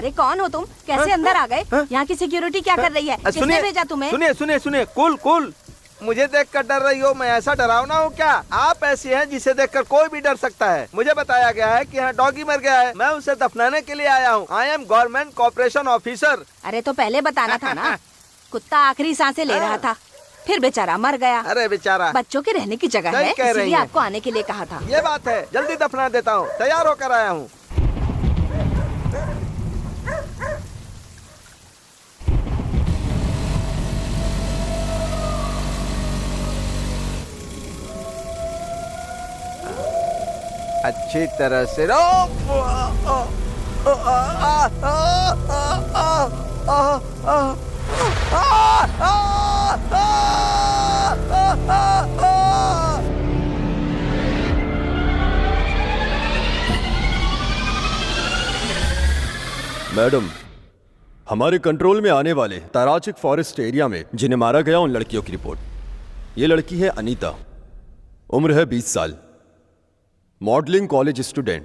अरे कौन हो तुम? कैसे अंदर आ गए? यहाँ की सिक्योरिटी क्या कर रही है? किसने भेजा तुम्हें? सुनिए, कूल। मुझे देखकर डर रही हो? मैं ऐसा डरावना हूँ क्या? आप ऐसी हैं जिसे देखकर कोई भी डर सकता है। मुझे बताया गया है कि यहाँ डॉगी मर गया है। मैं उसे दफनाने के लिए आया हूँ। I am government corporation officer. अरे तो पहले बताना था ना। कुत्ता आखिरी सांसें ले रहा था, फिर बेचारा मर गया। अरे बेचारा, बच्चों के रहने की जगह है, इसलिए आपको आने के लिए कहा था। ये बात है, जल्दी दफना देता हूँ। तैयार होकर आया हूँ। अच्छी तरह से मैडम, हमारे कंट्रोल में आने वाले ताराचिक फॉरेस्ट एरिया में जिन्हें मारा गया उन लड़कियों की रिपोर्ट। ये लड़की है अनीता, उम्र है 20 साल, मॉडलिंग कॉलेज स्टूडेंट।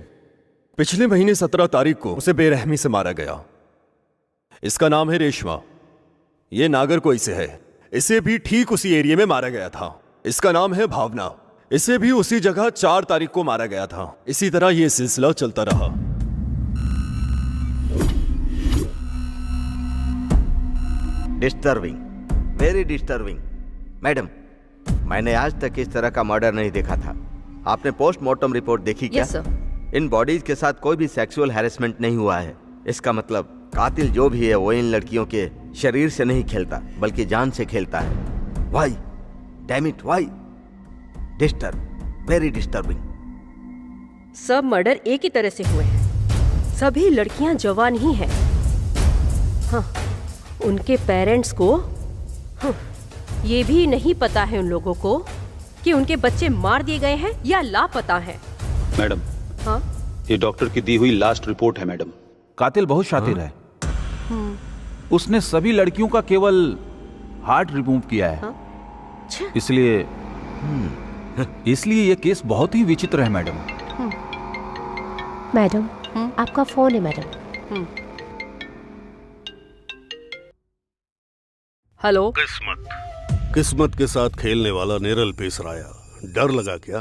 पिछले महीने 17 तारीख को उसे बेरहमी से मारा गया। इसका नाम है रेशमा। ये नागरकोई से है। इसे भी ठीक उसी एरिया में मारा गया था। इसका नाम है भावना। इसे भी उसी जगह 4 तारीख को मारा गया था। इसी तरह यह सिलसिला चलता रहा। Disturbing, very disturbing. मैडम, मैंने आज तक इस तरह का मर्डर नहीं देखा था। आपने पोस्टमार्टम रिपोर्ट देखी क्या? Yes sir. इन बॉडीज के साथ कोई भी सेक्सुअल हैरेसमेंट नहीं हुआ है। इसका मतलब कातिल जो भी है वो इन लड़कियों के शरीर से नहीं खेलता बल्कि जान से खेलता है। Why? Damn it, why? Disturb, very disturbing. सब मर्डर एक ही तरह से हुए हैं। सभी लड़कियां जवान ही हैं। हाँ, उनके पेरेंट्स को ये भी नहीं पता है उन लोगों को कि उनके बच्चे मार दिए गए हैं या लापता हैं। मैडम, हाँ? ये डॉक्टर की दी हुई लास्ट रिपोर्ट है मैडम। कातिल बहुत शातिर है। उसने सभी लड़कियों का केवल हार्ट रिमूव किया है। इसलिए ये केस बहुत ही विचित्र है मैडम। मैडम, आपका फोन है मैडम। हेलो। किस्मत के साथ खेलने वाला नेरल पेसराया। डर लगा क्या?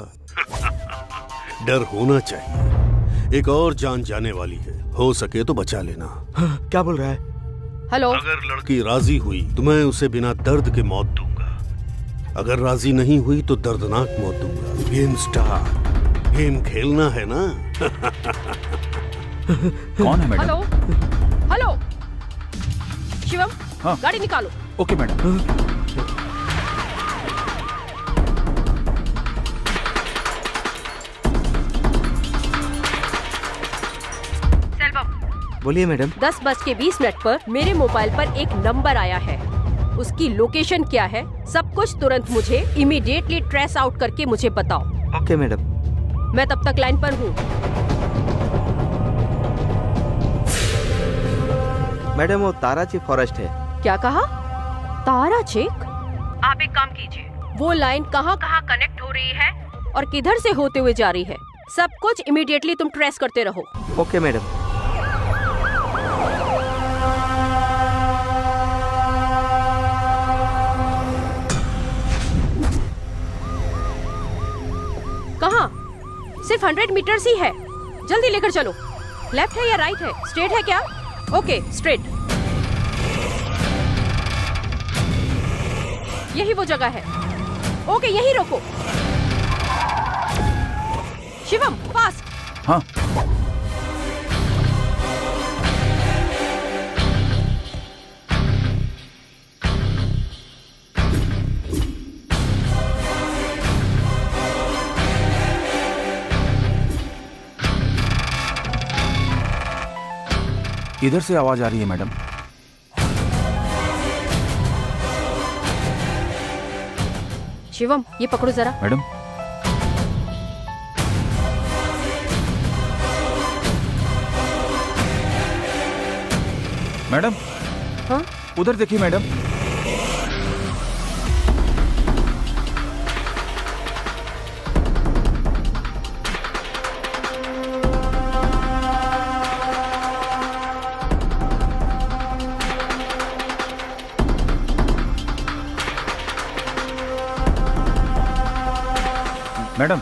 डर होना चाहिए। एक और जान जाने वाली है, हो सके तो बचा लेना। क्या बोल रहा है? हेलो। अगर लड़की राजी हुई तो मैं उसे बिना दर्द के मौत दूंगा। अगर राजी नहीं हुई तो दर्दनाक मौत दूंगा। Game start. गेम खेलना है ना? कौन है मैडम? हेलो। हेलो शिवम, हाँ? गाड़ी निकालो। Okay madam. बोलिए मैडम। 10:20 पर मेरे मोबाइल पर एक नंबर आया है। उसकी लोकेशन क्या है, सब कुछ तुरंत मुझे इमीडिएटली ट्रेस आउट करके मुझे बताओ। Okay madam. मैं तब तक लाइन पर हूँ। मैडम, वो ताराची फॉरेस्ट है। क्या कहा? ताराचीक? आप एक काम कीजिए, वो लाइन कहाँ कहाँ कनेक्ट हो रही है और किधर से होते हुए जा रही है, सब कुछ इमीडिएटली तुम ट्रेस करते रहो। Okay madam. कहाँ? सिर्फ 100 मीटर्स ही है। जल्दी लेकर चलो। लेफ्ट है या राइट है? स्ट्रेट है क्या? Okay, straight. यही वो जगह है। ओके, यही रोको। शिवम, फास्ट। हाँ। इधर से आवाज आ रही है मैडम। शिवम, ये पकड़ो जरा। Madam, madam. हाँ? उधर देखिए मैडम। मैडम,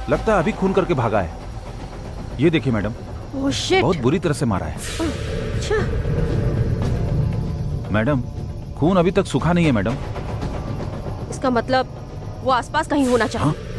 लगता है अभी खून करके भागा है। ये देखिए मैडम, ओह शिट। बहुत बुरी तरह से मारा है। अच्छा, मैडम, खून अभी तक सूखा नहीं है मैडम। इसका मतलब वो आसपास कहीं होना चाहिए।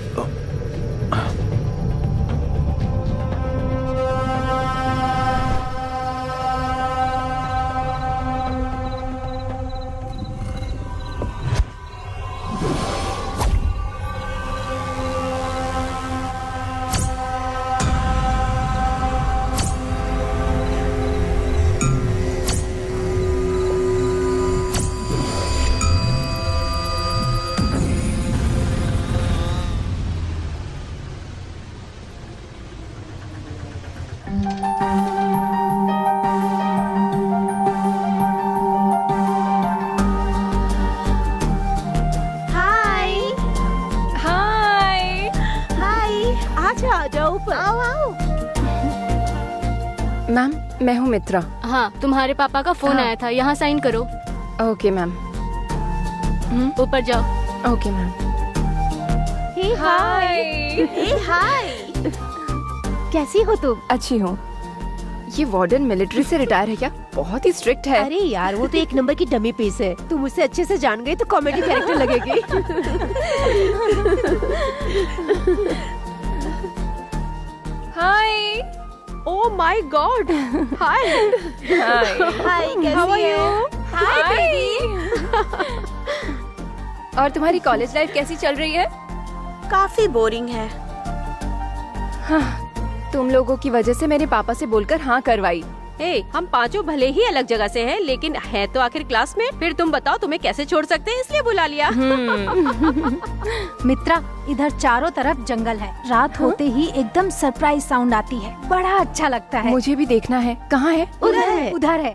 हाय हाय। हाय, आ जाओ ऊपर। आओ आओ। मैम, मैं हूँ मित्रा। हाँ, तुम्हारे पापा का फोन आया था, यहाँ साइन करो। Okay ma'am. ऊपर जाओ। Okay ma'am. Hey hi. Hey hi. कैसी हो तुम? अच्छी हूँ। ये वार्डन मिलिट्री से रिटायर है क्या? बहुत ही स्ट्रिक्ट है। अरे यार, वो तो एक नंबर की डमी पीस है। तुम उसे अच्छे से जान गई तो कॉमेडी कैरेक्टर लगेगी। हाय। Oh my God. हाय। हाय, कैसी है? Hi baby. और तुम्हारी कॉलेज लाइफ कैसी चल रही है? काफी बोरिंग है। तुम लोगों की वजह से मेरे पापा से बोलकर हाँ करवाई। हे, हम पांचों भले ही अलग जगह से हैं, लेकिन है तो आखिर क्लास में। फिर तुम बताओ, तुम्हें कैसे छोड़ सकते हैं, इसलिए बुला लिया। मित्रा, इधर चारों तरफ जंगल है। रात होते ही एकदम सरप्राइज साउंड आती है, बड़ा अच्छा लगता है। मुझे भी देखना है। कहाँ है? उधर है, उधर है।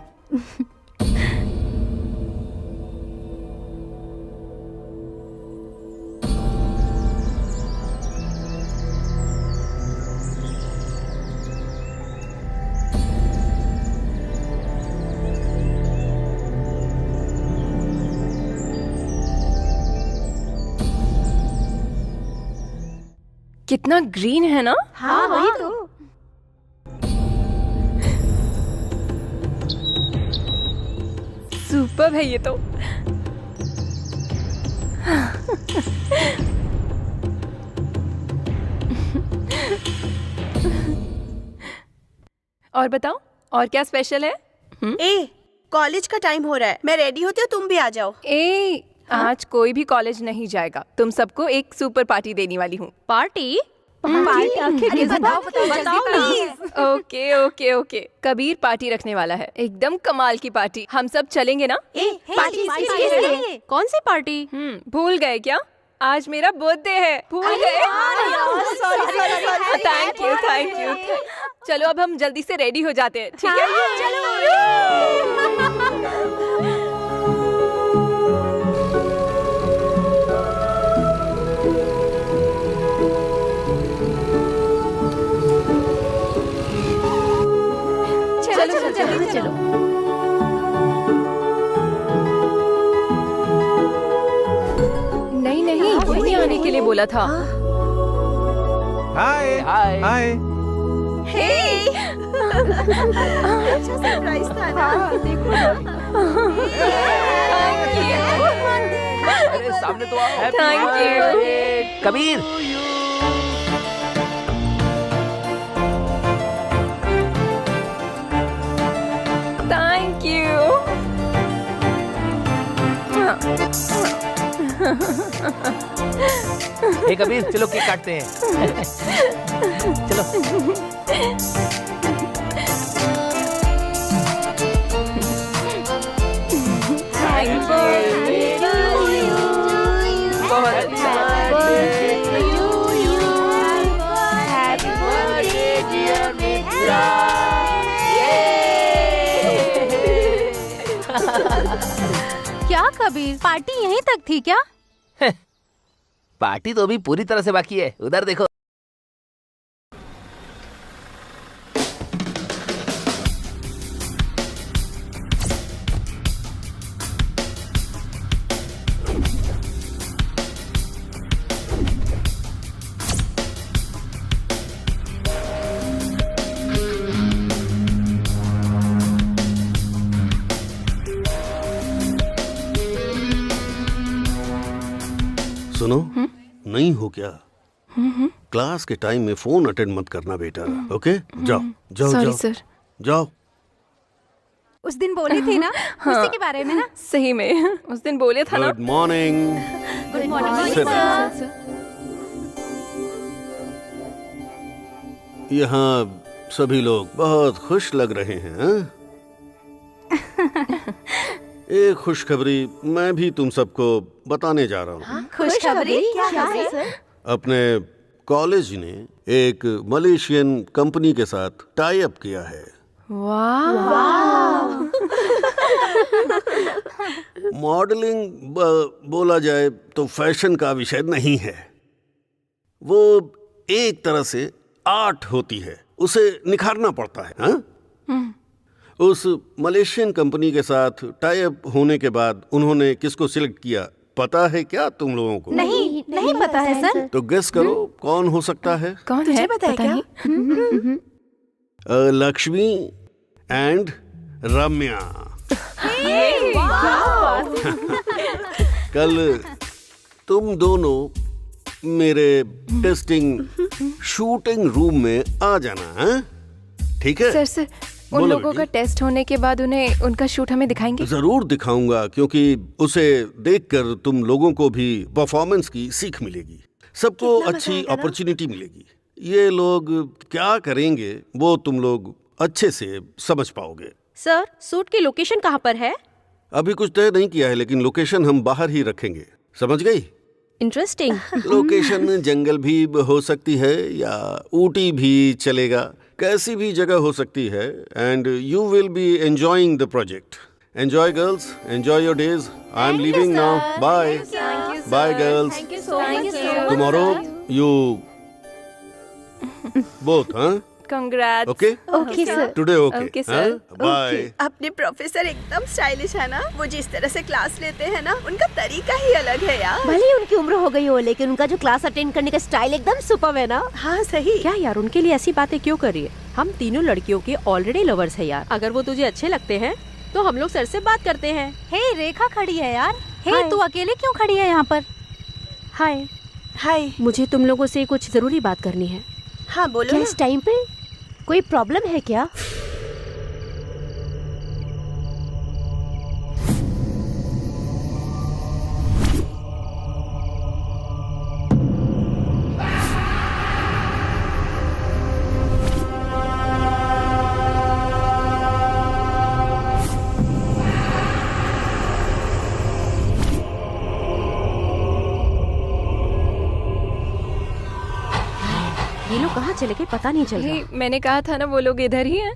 कितना ग्रीन है ना? हाँ, वही तो। सुपर्ब है ये तो। और बताओ, और क्या स्पेशल है? ए, कॉलेज का टाइम हो रहा है। मैं रेडी होती हूँ, तुम भी आ जाओ। ए, आज कोई भी कॉलेज नहीं जाएगा। तुम सबको एक सुपर पार्टी देने वाली हूँ। पार्टी? अरे बताओ please. Okay okay okay. Kabir party रखने वाला है, एकदम कमाल की पार्टी। हम सब चलेंगे ना? पार्टी किसकी? कौन सी पार्टी? भूल गए क्या? आज मेरा बर्थडे है। भूल गए? Thank you thank you. चलो अब हम जल्दी से रेडी हो जाते हैं, ठीक है? चलो। नहीं नहीं, वही आने के लिए बोला था। हाय हाय हाय। अच्छा सरप्राइज था ना। अरे सामने तो आओ। Thank you Kabir. Thank you. Hey Kabir, चलो केक काटते हैं। चलो। Thank you. बहुत अच्छा। क्या कबीर, पार्टी यहीं तक थी क्या? पार्टी तो अभी पूरी तरह से बाकी है, उधर देखो। सुनो, नहीं हो क्या? क्लास के टाइम में फोन अटेंड मत करना बेटा, ओके? जाओ जाओ सॉरी जाओ सर। जाओ। उस दिन बोली थी ना उसी के बारे में ना। सही में उस दिन बोले था ना। Good morning. Good morning Sit sir. यहाँ सभी लोग बहुत खुश लग रहे हैं, हाँ? एक खुशखबरी मैं भी तुम सबको बताने जा रहा हूँ। खुशखबरी क्या है सर? अपने कॉलेज ने एक मलेशियन कंपनी के साथ टाई अप किया है। मॉडलिंग बोला जाए तो फैशन का विषय नहीं है, वो एक तरह से आर्ट होती है, उसे निखारना पड़ता है। हाँ? उस मलेशियन कंपनी के साथ टाई अप होने के बाद उन्होंने किसको सिलेक्ट किया पता है क्या तुम लोगों को? नहीं पता है सर। तो गेस करो कौन हो सकता है? कौन है? पता क्या? लक्ष्मी एंड रम्या। कल तुम दोनों मेरे टेस्टिंग शूटिंग रूम में आ जाना, हाँ? ठीक है सर सर, उन बोलो लोगों का बेटी। टेस्ट होने के बाद उन्हें उनका शूट हमें दिखाएंगे? जरूर दिखाऊंगा, क्योंकि उसे देखकर तुम लोगों को भी परफॉर्मेंस की सीख मिलेगी, सबको अच्छी अपॉर्चुनिटी मिलेगी। ये लोग क्या करेंगे वो तुम लोग अच्छे से समझ पाओगे। सर, शूट की लोकेशन कहाँ पर है? अभी कुछ तय नहीं किया है, लेकिन लोकेशन हम बाहर ही रखेंगे, समझ गई? इंटरेस्टिंग। लोकेशन जंगल भी हो सकती है या ऊटी भी चलेगा, कैसी भी जगह हो सकती है। And you will be enjoying the project. Enjoy girls, enjoy your days. I am leaving now, bye bye girls. Tomorrow you both, हाँ? Congrats. Okay okay sir. Today Okay, okay, sir. Bye. अपने professor एकदम stylish है ना, वो जिस तरह से class लेते हैं ना, उनका तरीका ही अलग है यार। भले ही उनकी उम्र हो गई हो, लेकिन उनका जो क्लास अटेंड करने का स्टाइल एकदम सुपर्ब है ना। हाँ सही। क्या यार, उनके लिए ऐसी बातें क्यों कर रही है? हम तीनों लड़कियों के ऑलरेडी लवर्स है यार। अगर वो तुझे अच्छे लगते हैं तो हम लोग सर से बात करते हैं। हे रेखा खड़ी है यार। हे हाय। तू अकेले क्यों खड़ी है यहाँ पर? हाय, हाय। मुझे तुम लोगों से कुछ जरूरी बात करनी है। हाँ बोलो क्या ना। इस टाइम पे कोई प्रॉब्लम है क्या? ये लोग कहाँ चले गए पता नहीं चल रहा। हे, मैंने कहा था ना वो लोग इधर ही हैं।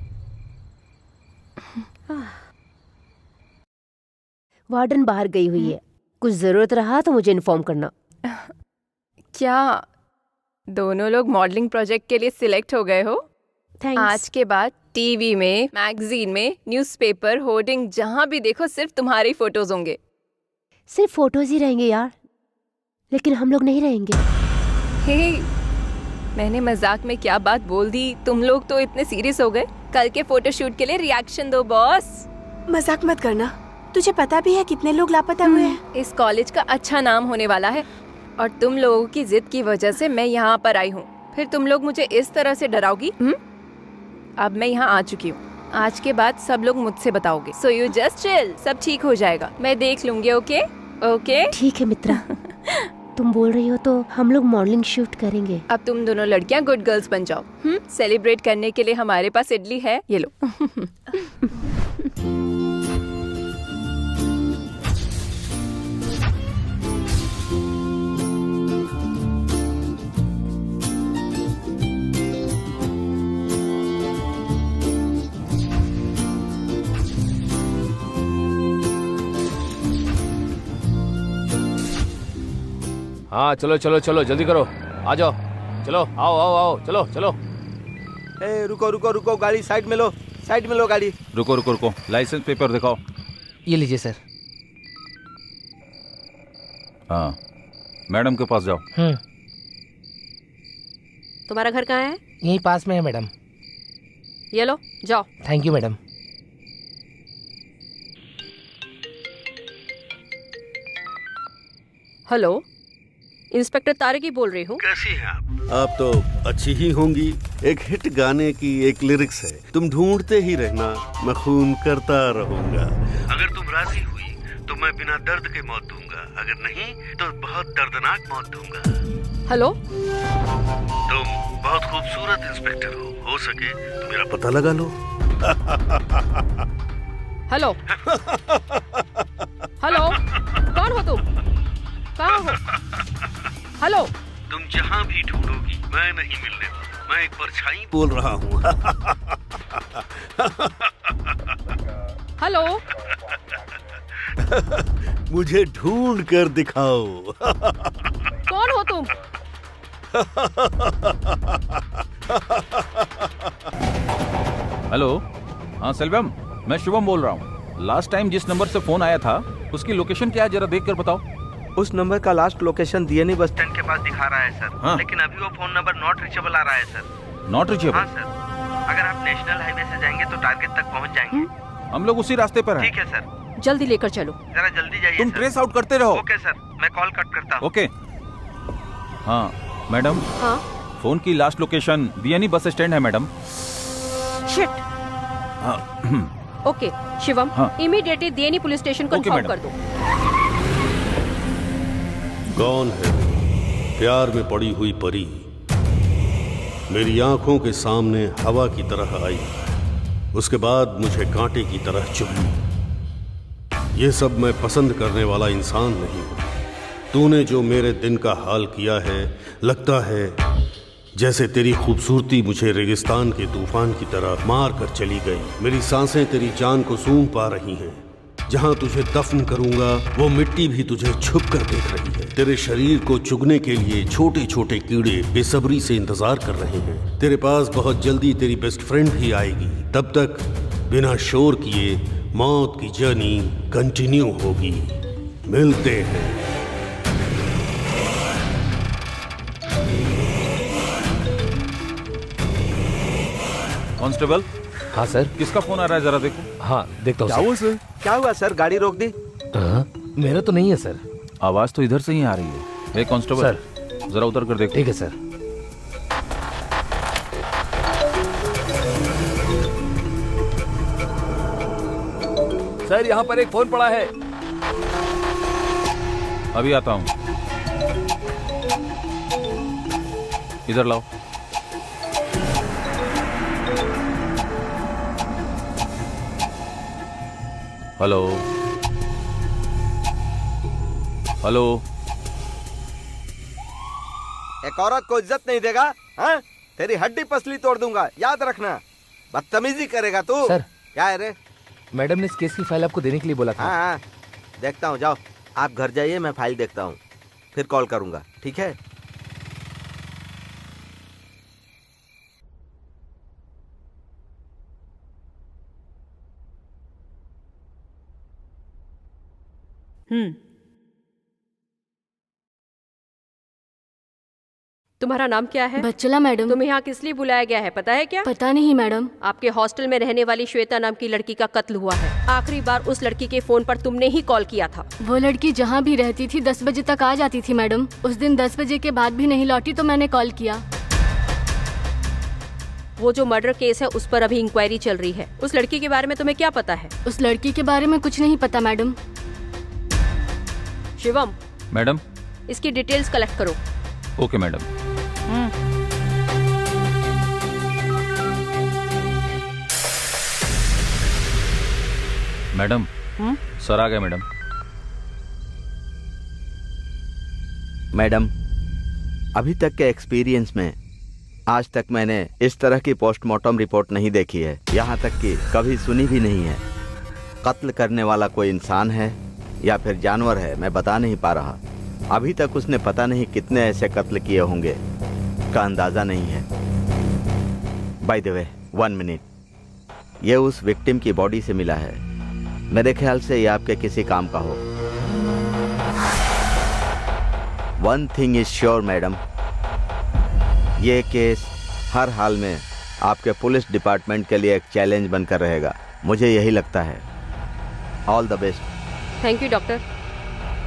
वार्डन बाहर गई हुई है, कुछ जरूरत रहा तो मुझे इन्फॉर्म करना। क्या दोनों लोग मॉडलिंग प्रोजेक्ट के लिए सिलेक्ट हो गए हो? थैंक्स। आज के बाद टीवी में, मैगजीन में, न्यूज़पेपर, होर्डिंग, जहाँ भी देखो सिर्फ तुम्हारे फोटोज होंगे। सिर्फ फोटोज ही रहेंगे यार, लेकिन हम लोग नहीं रहेंगे। हे, मैंने मजाक में क्या बात बोल दी, तुम लोग तो इतने सीरियस हो गए। कल के फोटोशूट के लिए रिएक्शन दो बॉस। मजाक मत करना, तुझे पता भी है कितने लोग लापता हुए हैं। इस कॉलेज का अच्छा नाम होने वाला है और तुम लोगों की जिद की वजह से मैं यहाँ पर आई हूँ। फिर तुम लोग मुझे इस तरह से डराओगी? अब मैं यहाँ आ चुकी हूँ, आज के बाद सब लोग मुझसे बताओगे। सो यू जस्ट चिल, सब ठीक हो जाएगा, मैं देख लूंगी। ओके ओके ठीक है मित्रा, तुम बोल रही हो तो हम लोग मॉडलिंग शूट करेंगे। अब तुम दोनों लड़कियां गुड गर्ल्स बन जाओ। सेलिब्रेट करने के लिए हमारे पास इडली है, ये लो। हाँ चलो चलो चलो जल्दी करो, आ जाओ, चलो आओ आओ आओ, चलो चलो। ए रुको रुको रुको, गाड़ी साइड में लो, साइड में लो गाड़ी। रुको रुको रुको, लाइसेंस पेपर दिखाओ। ये लीजिए सर। हाँ, मैडम के पास जाओ। तुम्हारा घर कहाँ है? यहीं पास में है मैडम। ये लो, जाओ। Thank you madam. Hello, inspector Taraki बोल रही हूँ। कैसी हैं आप? आप तो अच्छी ही होंगी। एक हिट गाने की एक लिरिक्स है, तुम ढूंढते ही रहना, मैं खून करता रहूंगा। अगर तुम राजी हुई तो मैं बिना दर्द के मौत दूंगा, अगर नहीं तो बहुत दर्दनाक मौत दूंगा। हेलो, तुम बहुत खूबसूरत इंस्पेक्टर हो सके तो मेरा पता लगा लो। हेलो, हेलो, कौन हो तुम? कहाँ हो? हेलो, तुम जहाँ भी ढूंढोगी मैं नहीं मिलने वाला, मैं एक परछाई बोल रहा हूँ। हेलो, मुझे ढूंढ कर दिखाओ। कौन हो तुम? हेलो, हाँ सेल्वम, मैं शुभम बोल रहा हूँ। लास्ट टाइम जिस नंबर से फोन आया था उसकी लोकेशन क्या है, जरा देख कर बताओ। उस नंबर का last location DNA bus stand के पास दिखा रहा है सर। हाँ। लेकिन अभी वो फोन नंबर नॉट रीचेबल आ रहा है सर। Not reachable? हाँ सर, अगर आप नेशनल हाईवे से जाएंगे तो टारगेट तक पहुंच जाएंगे। हम लोग उसी रास्ते पर हैं। ठीक है सर, जल्दी लेकर चलो। जरा जल्दी जाइए तुम सर। ट्रेस आउट करते रहो। ओके सर, मैं कॉल कट करता हूँ। ओके। हाँ मैडम, हाँ, फोन की last location DNA bus stand है मैडम। शिट। ओके शिवम, हाँ। इमीडिएटली देनी पुलिस स्टेशन को ओके, इन्फॉर्म मैडम। कर दो। कौन है प्यार में पड़ी हुई परी, मेरी आंखों के सामने हवा की तरह आई, उसके बाद मुझे कांटे की तरह चुभी। ये सब मैं पसंद करने वाला इंसान नहीं हूं। तूने जो मेरे दिन का हाल किया है, लगता है जैसे तेरी खूबसूरती मुझे रेगिस्तान के तूफान की तरह मार कर चली गई। मेरी सांसें तेरी जान को सूंघ पा रही हैं। जहां तुझे दफन करूंगा वो मिट्टी भी तुझे छुप कर देख रही है। तेरे शरीर को चुगने के लिए छोटे छोटे कीड़े बेसब्री से इंतजार कर रहे हैं। तेरे पास बहुत जल्दी तेरी बेस्ट फ्रेंड भी आएगी। तब तक बिना शोर किए मौत की जर्नी कंटिन्यू होगी। मिलते हैं। कांस्टेबल। हाँ सर। किसका फोन आ रहा है, जरा देखो। हाँ देखता हूँ। क्या हुआ सर? क्या हुआ सर, गाड़ी रोक दी? मेरा तो नहीं है सर। आवाज तो इधर से ही आ रही है। कांस्टेबल सर, जरा उतर कर देखो। ठीक है सर। सर यहाँ पर एक फोन पड़ा है। अभी आता हूँ, इधर लाओ। Hello hello. एक औरत को इज्जत नहीं देगा? हाँ, तेरी हड्डी पसली तोड़ दूंगा, याद रखना। बदतमीजी करेगा तू। सर। क्या है रे? मैडम ने इस केस की फाइल आपको देने के लिए बोला था। हाँ, देखता हूँ, जाओ आप घर जाइए, मैं फाइल देखता हूँ, फिर कॉल करूंगा, ठीक है? तुम्हारा नाम क्या है? बच्चला मैडम। तुम्हें यहाँ किस लिए बुलाया गया है, पता है क्या? पता नहीं मैडम। आपके हॉस्टल में रहने वाली श्वेता नाम की लड़की का कत्ल हुआ है। आखिरी बार उस लड़की के फोन पर तुमने ही कॉल किया था। वो लड़की जहाँ भी रहती थी 10 बजे तक आ जाती थी मैडम। उस दिन 10 बजे के बाद भी नहीं लौटी तो मैंने कॉल किया। वो जो मर्डर केस है उस पर अभी इंक्वायरी चल रही है। उस लड़की के बारे में तुम्हें क्या पता है? उस लड़की के बारे में कुछ नहीं पता मैडम। शिवम, मैडम। इसकी डिटेल्स कलेक्ट करो। Okay madam. मैडम, सर आ गए मैडम। मैडम, अभी तक के एक्सपीरियंस में आज तक मैंने इस तरह की पोस्टमार्टम रिपोर्ट नहीं देखी है, यहाँ तक कि कभी सुनी भी नहीं है। कत्ल करने वाला कोई इंसान है या फिर जानवर है, मैं बता नहीं पा रहा। अभी तक उसने पता नहीं कितने ऐसे कत्ल किए होंगे का अंदाज़ा नहीं है। बाय द वे, 1 मिनट, ये उस विक्टिम की बॉडी से मिला है। मेरे ख्याल से ये आपके किसी काम का हो। One thing is sure madam, ये केस हर हाल में आपके पुलिस डिपार्टमेंट के लिए एक चैलेंज बनकर रहेगा, मुझे यही लगता है। All the best. Thank you doctor.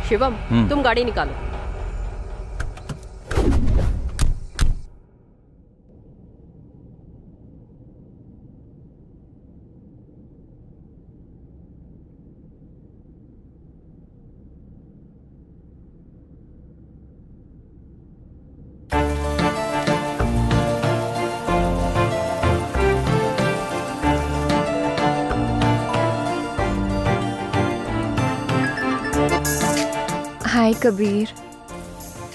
Shivam, तुम गाड़ी निकालो। हाय कबीर।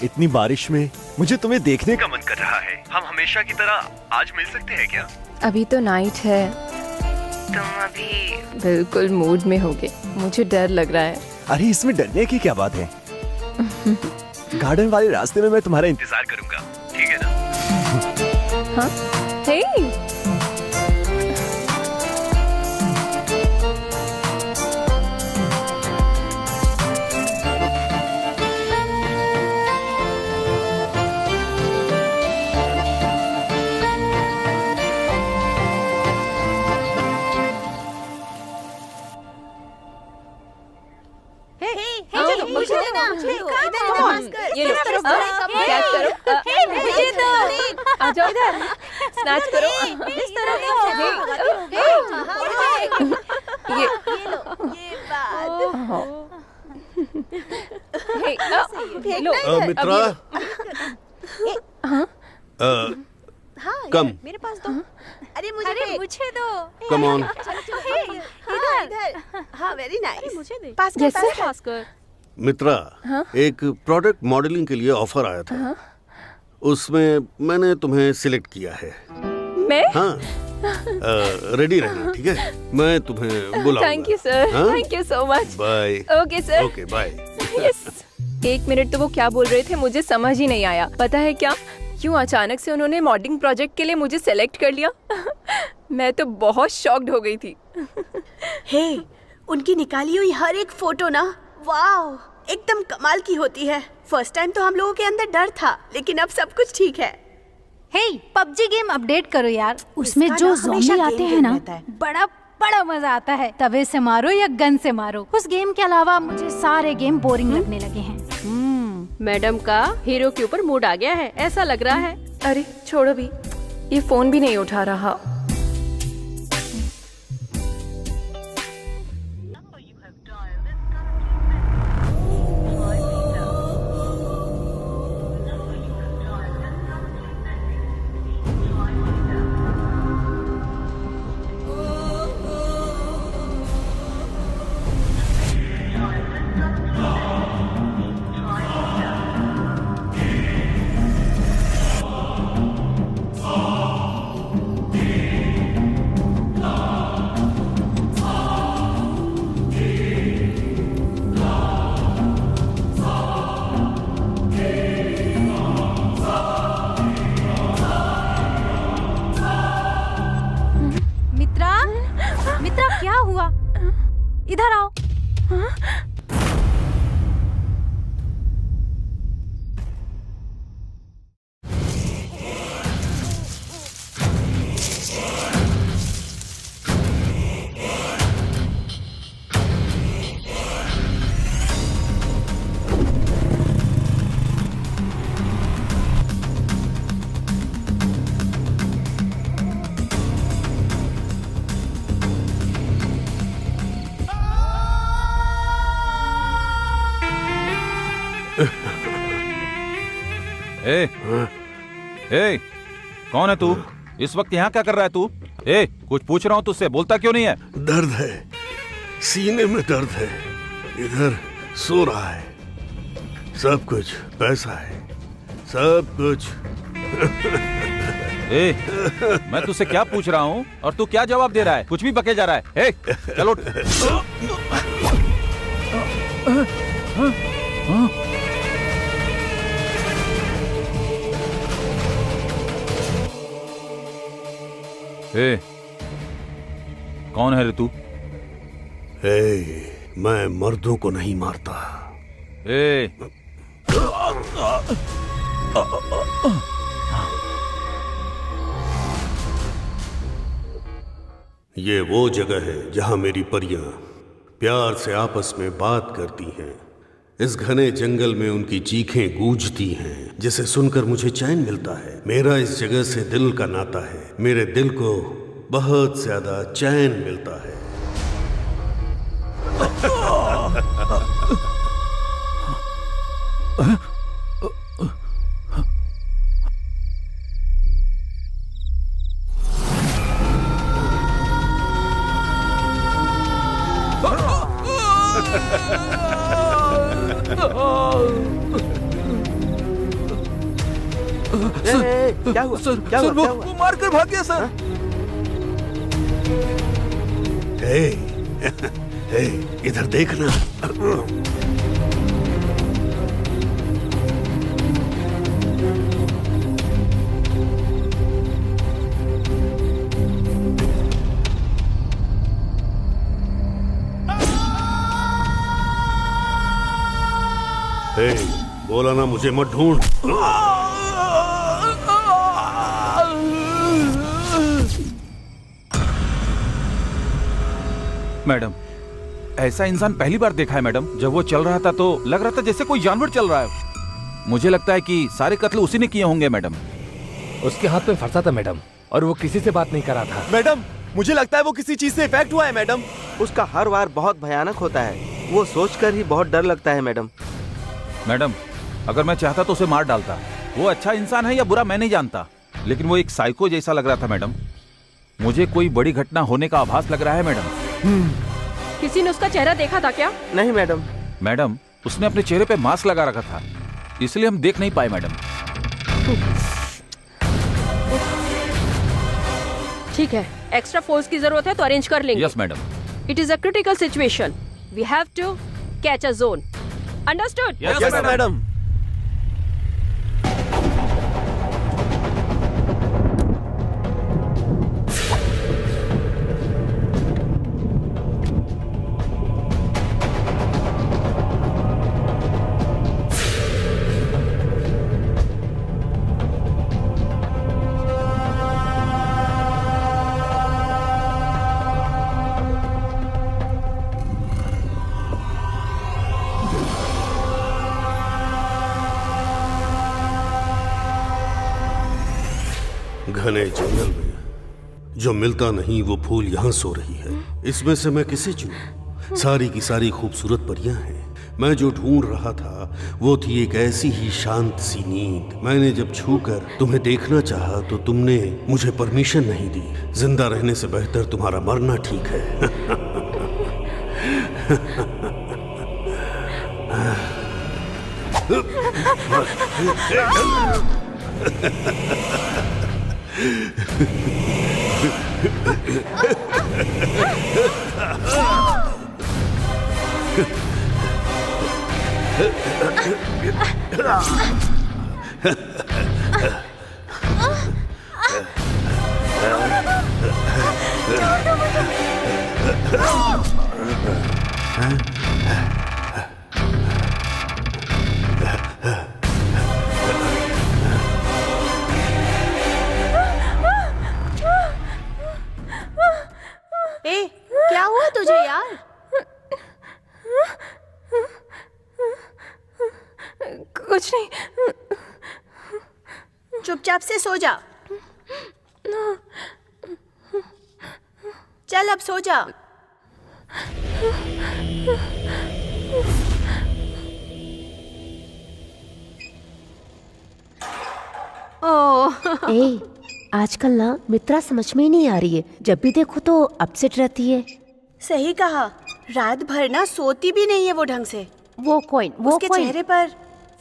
इतनी बारिश में मुझे तुम्हें देखने का मन कर रहा है। हम हमेशा की तरह आज मिल सकते हैं क्या? अभी तो नाइट है, तुम अभी बिल्कुल मूड में होगे। मुझे डर लग रहा है। अरे इसमें डरने की क्या बात है? गार्डन वाले रास्ते में मैं तुम्हारा इंतजार करूंगा, ठीक है ना? हाँ? हे मुझे देना, ये लो, कैच करो, मुझे दो। आ जाओ इधर, स्नैच करो। इस तरह ये ये बात हे, लो। मित्रा, कम। मेरे पास दो। अरे मुझे दो। Come on. इधर। हाँ, वेरी नाइस। मुझे दे। पास कर। मित्रा, एक प्रोडक्ट मॉडलिंग के लिए ऑफर आया था। उसमें मैंने तुम्हें सिलेक्ट किया है। मैं? हाँ, रेडी रहना, ठीक है? मैं तुम्हें बुलाऊंगा। Thank you sir, thank you so much. Bye. Okay sir. Okay bye. Yes. 1 minute तो वो क्या बोल रहे थे मुझे समझ ही नहीं आया। पता है क्या, क्यों अचानक से उन्होंने मॉडलिंग प्रोजेक्ट के लिए मुझे सेलेक्ट कर लिया। मैं तो बहुत शॉक्ड हो गई थी। हे, उनकी निकाली हुई हर एक फोटो ना, वाओ, एकदम कमाल की होती है। फर्स्ट टाइम तो हम लोगों के अंदर डर था, लेकिन अब सब कुछ ठीक है। हे, पबजी गेम अपडेट करो यार। उसमें इसका जो ना ज़ॉम्बी हमेशा आते गेम हैं ना, रहता है। बड़ा बड़ा मजा आता है। तवे से मारो या गन से मारो। उस गेम के अलावा मुझे सारे गेम बोरिंग लगने लगे हैं। मैडम का हीरो के ऊपर मूड आ गया है, ऐसा लग रहा है। अरे छोड़ो भी, ये फोन भी नहीं उठा रहा। मित्रा क्या हुआ? इधर आओ। ए, कौन है तू? इस वक्त यहाँ क्या कर रहा है तू? ए, कुछ पूछ रहा हूँ तुझसे, बोलता क्यों नहीं है? दर्द है, सीने में दर्द है, इधर सो रहा है। सब कुछ पैसा है, सब कुछ। ए, मैं तुझसे क्या पूछ रहा हूँ और तू क्या जवाब दे रहा है? कुछ भी बके जा रहा है। ए, चलो। ए, कौन है रे तू? मैं मर्दों को नहीं मारता। ए, ये वो जगह है जहां मेरी परियां प्यार से आपस में बात करती हैं। इस घने जंगल में उनकी चीखें गूंजती हैं, जिसे सुनकर मुझे चैन मिलता है। मेरा इस जगह से दिल का नाता है। मेरे दिल को बहुत ज्यादा चैन मिलता है। क्या हुआ? सर क्या सर हुआ? क्या हुआ? वो मार कर भाग गया सर। हे, हे, इधर देखना। हे, बोला ना मुझे मत ढूंढ। मैडम, ऐसा इंसान पहली बार देखा है मैडम। जब वो चल रहा था तो लग रहा था जैसे कोई जानवर चल रहा है। मुझे लगता है कि सारे कत्ल उसी ने किए होंगे मैडम। उसके हाथ में फंसा था मैडम, और वो किसी से बात नहीं कर रहा था। मैडम, मुझे लगता है वो किसी चीज से इफेक्ट हुआ है मैडम। उसका हर वार बहुत भयानक होता है। वो सोचकर ही बहुत डर लगता है मैडम। मैडम, अगर मैं चाहता तो उसे मार डालता। वो अच्छा इंसान है या बुरा मैं नहीं जानता, लेकिन वो एक साइको जैसा लग रहा था मैडम। मुझे कोई बड़ी घटना होने का आभास लग रहा है मैडम। किसी ने उसका चेहरा देखा था क्या? नहीं मैडम। मैडम, उसने अपने चेहरे पे मास्क लगा रखा था, इसलिए हम देख नहीं पाए मैडम। ठीक है, एक्स्ट्रा फोर्स की जरूरत है तो अरेंज कर लेंगे। Yes madam. It is a critical situation, we have to catch a zone, understood? Yes madam. घने जंगल में जो मिलता नहीं वो फूल यहाँ सो रही है। इसमें से मैं किसे चुनूं? सारी की सारी खूबसूरत परियां हैं। मैं जो ढूंढ रहा था वो थी एक ऐसी ही शांत सी नींद। मैंने जब छूकर तुम्हें देखना चाहा तो तुमने मुझे परमिशन नहीं दी। जिंदा रहने से बेहतर तुम्हारा मरना ठीक है। ए, क्या हुआ तुझे यार? कुछ नहीं। चुपचाप से सो जा। चल अब सो जा। ए, आजकल ना मित्रा समझ में ही नहीं आ रही है। जब भी देखो तो अपसेट रहती है। सही कहा, रात भर ना सोती भी नहीं है वो ढंग से। वो उसके चेहरे पर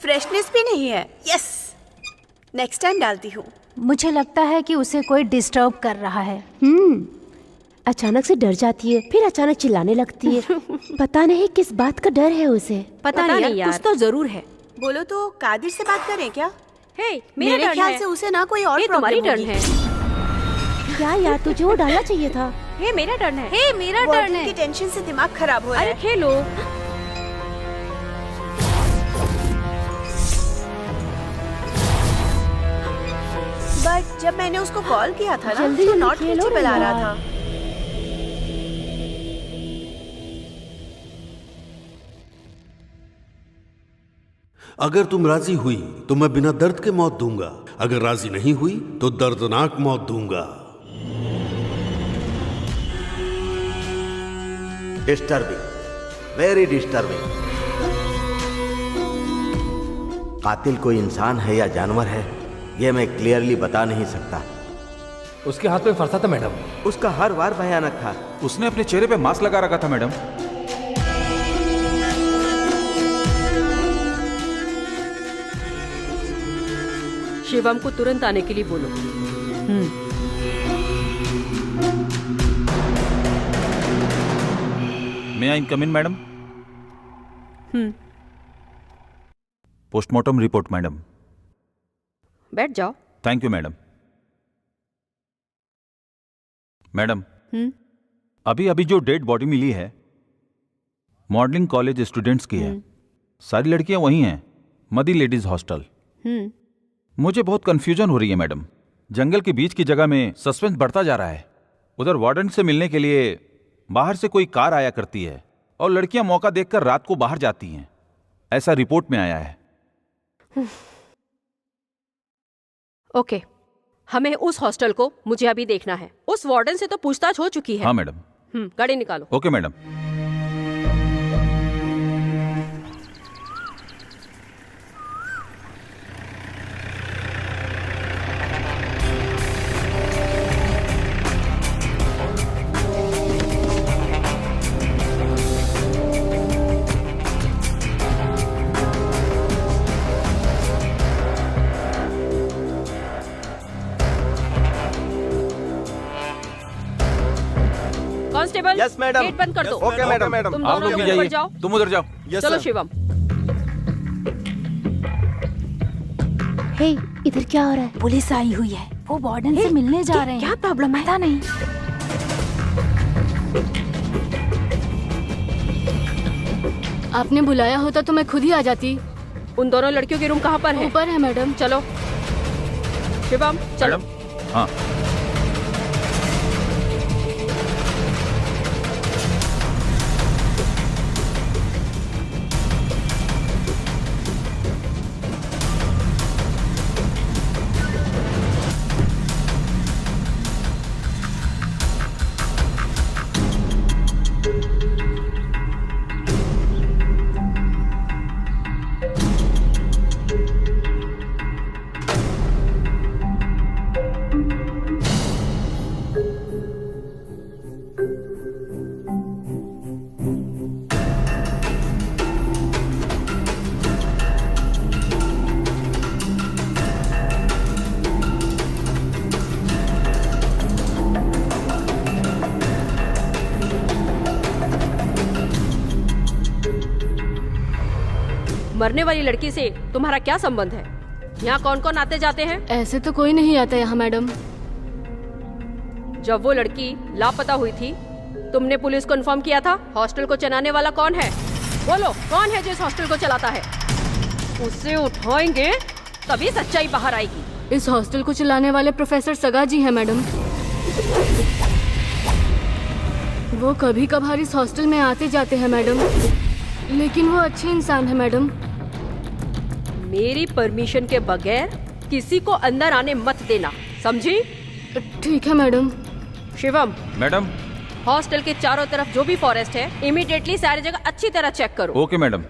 फ्रेशनेस भी नहीं है। यस, नेक्स्ट टाइम डालती हूँ। मुझे लगता है कि उसे कोई डिस्टर्ब कर रहा है। अचानक से डर जाती है, फिर अचानक चिल्लाने लगती है। पता नहीं किस बात का डर है उसे। पता नहीं यार, कुछ तो जरूर है। बोलो तो कादिर से बात करें क्या? हे, मेरे ख्याल से उसे ना कोई और तुम्हारी प्रॉब्लम टर्न है। क्या यार, तुझे वो डालना चाहिए था। हे, मेरा टर्न है। हे, मेरा टर्न है। की टेंशन से दिमाग खराब हो रहा अरे है। खेलो। बट जब मैंने उसको कॉल किया था ना, जल्दी तो जल्दी नॉट खेलो रीचेबल आ रहा यार। था। अगर तुम राजी हुई तो मैं बिना दर्द के मौत दूंगा। अगर राजी नहीं हुई तो दर्दनाक मौत दूंगा। Disturbing, very disturbing. कातिल कोई इंसान है या जानवर है, यह मैं क्लियरली बता नहीं सकता। उसके हाथ में फंसा था मैडम। उसका हर वार भयानक था। उसने अपने चेहरे पे मास्क लगा रखा था मैडम। शिवम को तुरंत आने के लिए बोलो। मे आई कम इन मैडम? Postmortem report madam. बैठ जाओ। Thank you madam. मैडम, अभी अभी जो डेड बॉडी मिली है मॉडलिंग कॉलेज स्टूडेंट्स की है। सारी लड़कियां वही हैं, मदी लेडीज हॉस्टल। मुझे बहुत कंफ्यूजन हो रही है मैडम। जंगल के बीच की जगह में सस्पेंस बढ़ता जा रहा है। उधर वार्डन से मिलने के लिए बाहर से कोई कार आया करती है और लड़कियां मौका देखकर रात को बाहर जाती हैं, ऐसा रिपोर्ट में आया है। ओके, हमें उस हॉस्टल को मुझे अभी देखना है। उस वार्डन से तो पूछताछ हो चुकी है। हाँ मैडम। गाड़ी निकालो। Okay madam. Constable, yes madam. Gate बंद कर दो। Okay madam. तुम आप दोनों लोग भी ऊपर जाइए, जाओ। तुम उधर जाओ। चलो शिवम। हे, इधर क्या हो रहा है? पुलिस आई हुई है, वो वार्डन से मिलने जा रहे हैं। क्या प्रॉब्लम है? पता नहीं। आपने बुलाया होता तो मैं खुद ही आ जाती। उन दोनों लड़कियों की रूम कहाँ पर है? ऊपर है मैडम। चलो शिवम, चलो। मैडम, हाँ। मरने वाली लड़की से तुम्हारा क्या संबंध है? यहाँ कौन कौन आते जाते हैं? ऐसे तो कोई नहीं आता यहाँ मैडम। जब वो लड़की लापता हुई थी तुमने पुलिस को इन्फॉर्म किया था? हॉस्टल को चलाने वाला कौन है? बोलो, कौन है जो इस हॉस्टल को चलाता है? उसे उठाएंगे तभी सच्चाई बाहर आएगी। इस हॉस्टल को चलाने वाले प्रोफेसर सगा जी हैं मैडम। वो कभी कभार इस हॉस्टल में आते जाते हैं मैडम, लेकिन वो अच्छे इंसान है मैडम। मेरी परमिशन के बगैर किसी को अंदर आने मत देना, समझी? ठीक है मैडम। शिवम, मैडम। हॉस्टल के चारों तरफ जो भी फॉरेस्ट है इमीडिएटली सारी जगह अच्छी तरह चेक करो। Okay madam.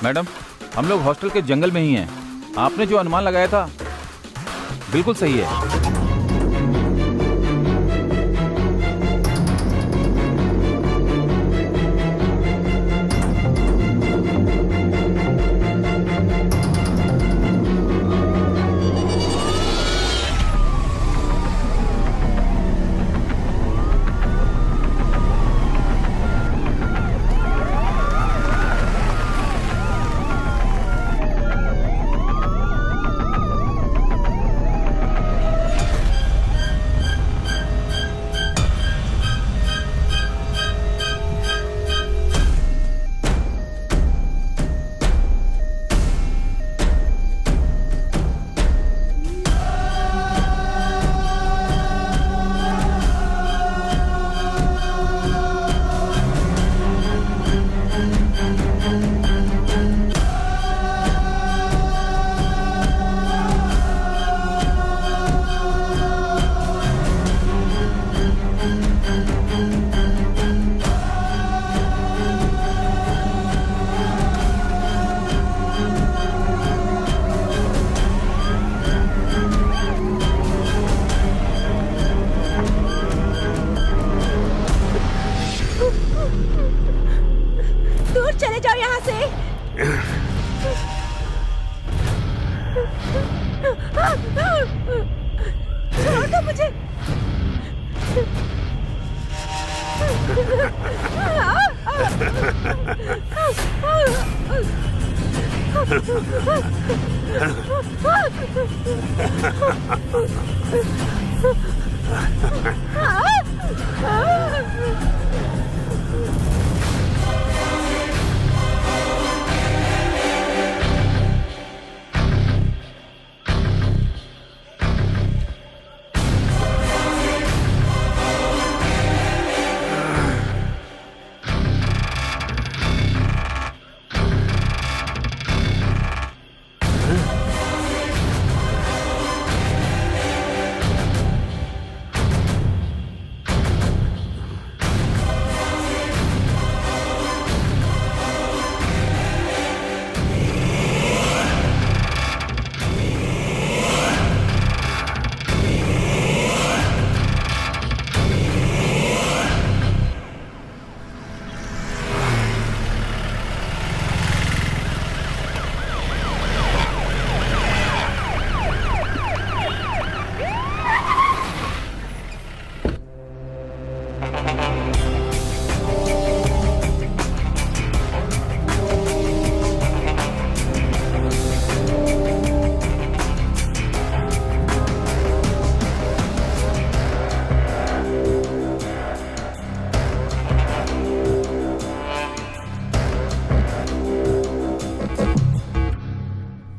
मैडम, हम लोग हॉस्टल के जंगल में ही हैं। आपने जो अनुमान लगाया था बिल्कुल सही है।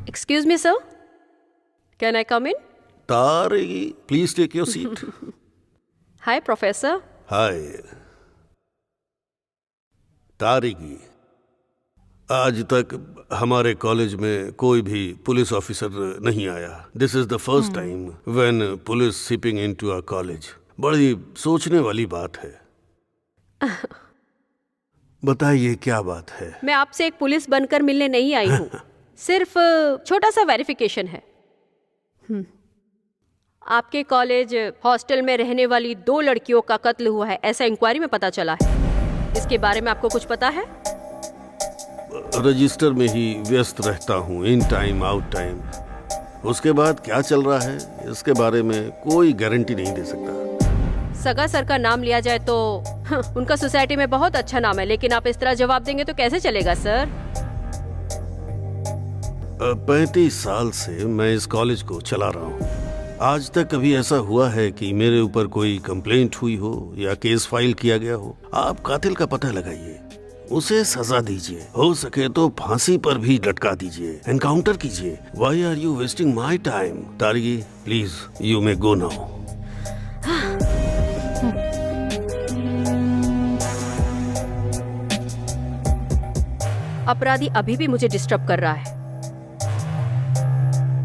Excuse me, sir. Can I come in? Taregi, please take your seat. Hi, Professor. Hi Taregi, आज तक हमारे कॉलेज में कोई भी पुलिस ऑफिसर नहीं आया। This is the first time when police seeping into our college. बड़ी सोचने वाली बात है। बताइए क्या बात है? मैं आपसे एक पुलिस बनकर मिलने नहीं आई हूँ। सिर्फ छोटा सा वेरिफिकेशन है। आपके कॉलेज हॉस्टल में रहने वाली 2 लड़कियों का कत्ल हुआ है, ऐसा इंक्वायरी में पता चला है। इसके बारे में आपको कुछ पता है? रजिस्टर में ही व्यस्त रहता हूँ, इन टाइम आउट टाइम। उसके बाद क्या चल रहा है इसके बारे में कोई गारंटी नहीं दे सकता। सगा सर का नाम लिया जाए तो उनका सोसाइटी में बहुत अच्छा नाम है, लेकिन आप इस तरह जवाब देंगे तो कैसे चलेगा सर? 35 साल से मैं इस कॉलेज को चला रहा हूँ। आज तक कभी ऐसा हुआ है कि मेरे ऊपर कोई कंप्लेंट हुई हो या केस फाइल किया गया हो? आप कातिल का पता लगाइए, उसे सजा दीजिए, हो सके तो फांसी पर भी लटका दीजिए, एनकाउंटर कीजिए। Why are you wasting my time? Targi, please you may go now. अपराधी अभी भी मुझे डिस्टर्ब कर रहा है।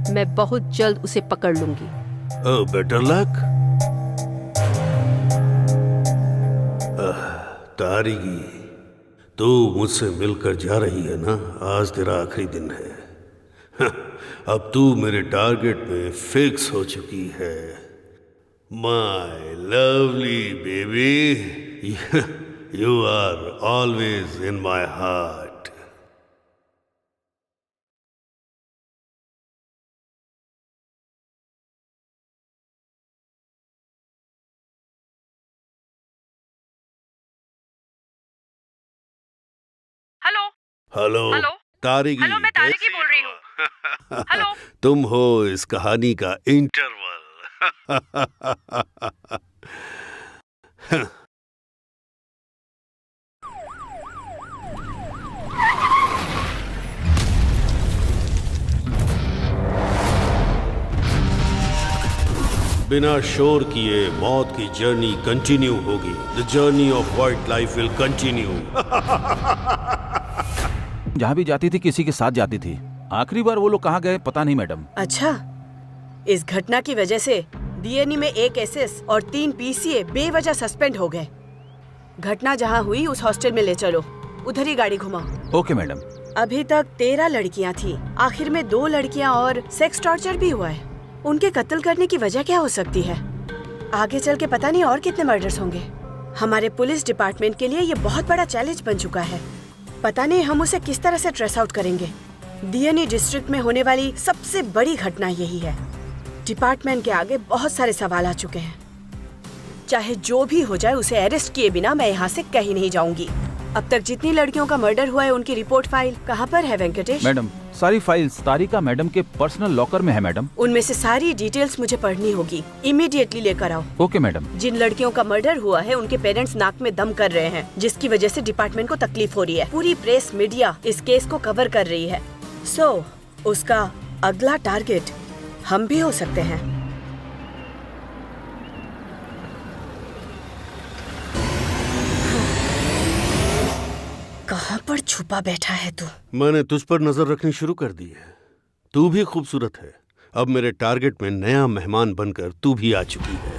मैं बहुत जल्द उसे पकड़ लूंगी। Better luck. तारगी, तू मुझसे मिलकर जा रही है ना? आज तेरा आखिरी दिन है। अब तू मेरे टारगेट में फिक्स हो चुकी है। My lovely baby, you are always in my heart. Hello hello Targi. Hello, मैं तारगी बोल रही हूँ। हेलो। तुम हो इस कहानी का इंटरवल। बिना शोर किए मौत की जर्नी कंटिन्यू होगी। The journey of wild life will continue. जहाँ भी जाती थी किसी के साथ जाती थी। आखिरी बार वो लोग कहाँ गए पता नहीं मैडम। अच्छा, इस घटना की वजह से डीएनई में 1 एसएस और 3 पीसीए बेवजह सस्पेंड हो गए। घटना जहाँ हुई उस हॉस्टल में ले चलो, उधर ही गाड़ी घुमाओ। Okay madam. अभी तक 13 लड़कियाँ थी, आखिर में 2 लड़कियाँ और सेक्स टॉर्चर भी हुआ है। उनके कत्ल करने की वजह क्या हो सकती है? आगे चल के पता नहीं और कितने मर्डर्स होंगे। हमारे पुलिस डिपार्टमेंट के लिए ये बहुत बड़ा चैलेंज बन चुका है। पता नहीं हम उसे किस तरह से ट्रेस आउट करेंगे। डीएनई डिस्ट्रिक्ट में होने वाली सबसे बड़ी घटना यही है। डिपार्टमेंट के आगे बहुत सारे सवाल आ चुके हैं। चाहे जो भी हो जाए, उसे अरेस्ट किए बिना मैं यहाँ से कहीं नहीं जाऊंगी। अब तक जितनी लड़कियों का मर्डर हुआ है उनकी रिपोर्ट फाइल कहाँ पर है वेंकटेश? मैडम सारी फाइल्स तारिका मैडम के पर्सनल लॉकर में है मैडम। उनमें से सारी डिटेल्स मुझे पढ़नी होगी। इमीडिएटली लेकर आओ। Okay madam. जिन लड़कियों का मर्डर हुआ है उनके पेरेंट्स नाक में दम कर रहे हैं, जिसकी वजह से डिपार्टमेंट को तकलीफ हो रही है। पूरी प्रेस मीडिया इस केस को कवर कर रही है। सो उसका अगला टारगेट हम भी हो सकते हैं। कहाँ पर छुपा बैठा है तू? मैंने तुझ पर नजर रखनी शुरू कर दी है। तू भी खूबसूरत है। अब मेरे टारगेट में नया मेहमान बनकर तू भी आ चुकी है।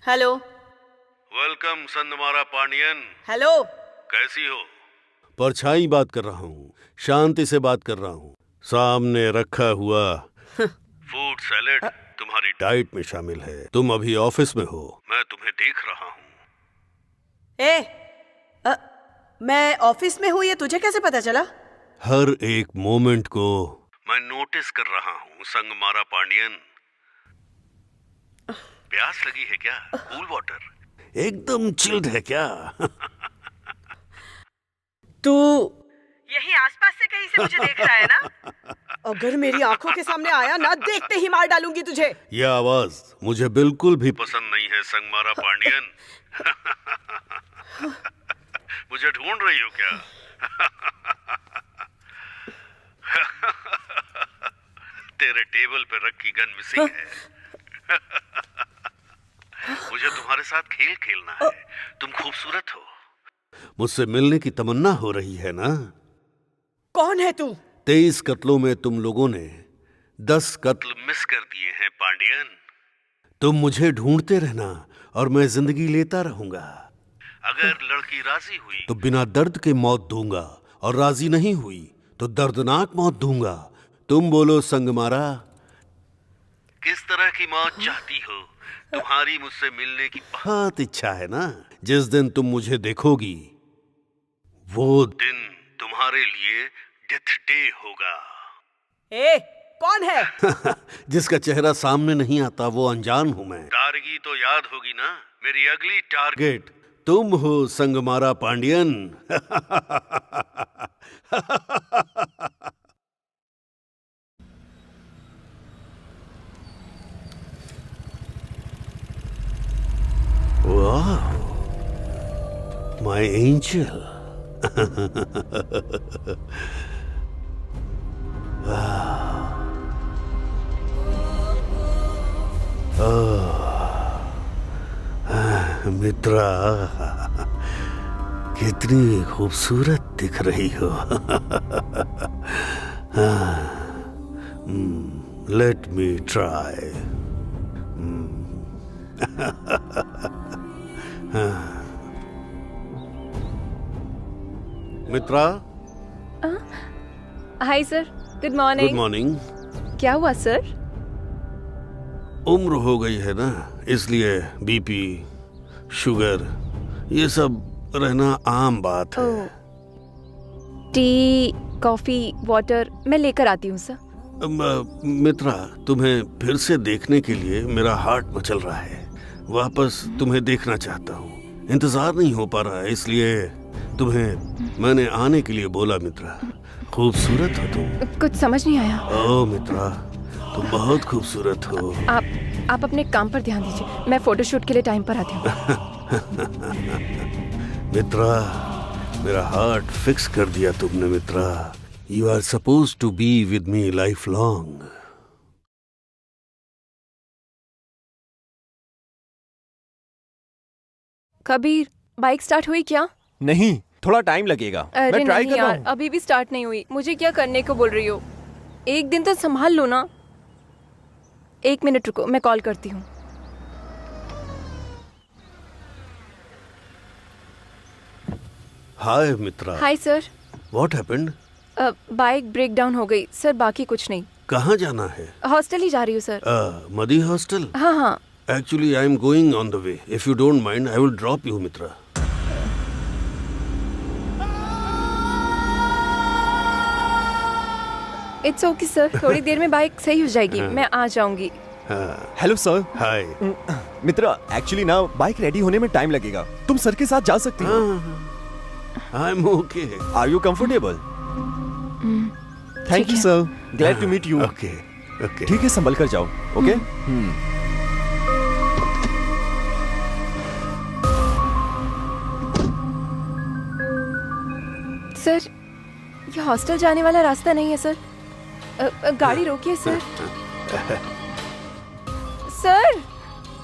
हेलो। वेलकम संदमारा पांडियन। हेलो। कैसी हो? परछाई बात कर रहा हूँ, शांति से बात कर रहा हूँ। सामने रखा हुआ फूड सैलेड तुम्हारी डाइट में शामिल है। तुम अभी ऑफिस में हो, मैं तुम्हें देख रहा हूँ। मैं ऑफिस में हूँ, ये तुझे कैसे पता चला? हर एक मोमेंट को मैं नोटिस कर रहा हूँ संगमारा पांडियन। प्यास लगी है क्या? कूल वाटर एकदम चिल्ड है क्या? तू यही आसपास से कहीं से मुझे देख रहा है ना? अगर मेरी आंखों के सामने आया ना, देखते ही मार डालूंगी तुझे। यह आवाज मुझे बिल्कुल भी पसंद नहीं है संगमारा पांडियन। मुझे ढूंढ रही हो क्या? तेरे टेबल पे रखी गन मिसिंग है। मुझे तुम्हारे साथ खेल खेलना है। तुम खूबसूरत हो, मुझसे मिलने की तमन्ना हो रही है ना? कौन है तू? 23 कत्लों में तुम लोगों ने 10 कत्ल मिस कर दिए हैं पांडियन। तुम मुझे ढूंढते रहना और मैं जिंदगी लेता रहूंगा। अगर लड़की राजी हुई तो बिना दर्द के मौत दूंगा, और राजी नहीं हुई तो दर्दनाक मौत दूंगा। तुम बोलो संगमारा, किस तरह की मौत चाहती हो? तुम्हारी मुझसे मिलने की बहुत इच्छा है ना? जिस दिन तुम मुझे देखोगी वो दिन तुम्हारे लिए डेथ डे होगा। कौन है? जिसका चेहरा सामने नहीं आता वो अनजान हूं मैं। तारगी तो याद होगी ना? मेरी अगली टारगेट तुम हो संगमारा पांडियन। Wow, my angel. मित्रा, कितनी खूबसूरत दिख रही हो। Let me try. Mitra. Hi sir, good morning. Good morning. क्या हुआ सर? उम्र हो गई है ना, इसलिए बीपी, शुगर, ये सब रहना आम बात है। टी, कॉफी, वाटर मैं लेकर आती हूँ सर। मित्रा, तुम्हें फिर से देखने के लिए मेरा हार्ट मचल रहा है। वापस तुम्हें देखना चाहता हूँ, इंतजार नहीं हो पा रहा है, इसलिए तुम्हें मैंने आने के लिए बोला। मित्रा, खूबसूरत हो तुम। कुछ समझ नहीं आया। ओ मित्रा, तुम बहुत खूबसूरत हो। आप अपने काम पर ध्यान दीजिए, मैं फोटोशूट के लिए टाइम पर आती हूँ। मित्रा, मेरा हार्ट फिक्स कर दिया तुमने। Mitra, you are suppose to be with me life long. Kabir, bike start हुई क्या? नहीं, थोड़ा टाइम लगेगा। मैं ट्राई कर रहा हूँ। अभी भी स्टार्ट नहीं हुई। मुझे क्या करने को बोल रही हो? एक दिन तो संभाल लो ना। 1 मिनट रुको, मैं कॉल करती हूँ। Hi Mitra. Hi sir. What happened? Bike break down हो गई सर, बाकी कुछ नहीं। कहाँ जाना है? हॉस्टल ही जा रही हूँ सर। मदी हॉस्टल? हाँ हाँ। Actually, I am going on the way. If you don't mind, I will drop you, Mitra. It's okay sir, थोड़ी देर में बाइक सही हो जाएगी, मैं आ जाऊंगी। Hello sir. Hi. Mitra, actually ना बाइक रेडी होने में टाइम लगेगा, तुम सर के साथ जा सकती हो। I am okay. Are you comfortable? Thank you sir, glad to meet you. Okay okay. ठीक है, संभल कर जाओ। ओके। सर, ये हॉस्टल जाने वाला रास्ता नहीं है सर। गाड़ी रोकिए सर। सर,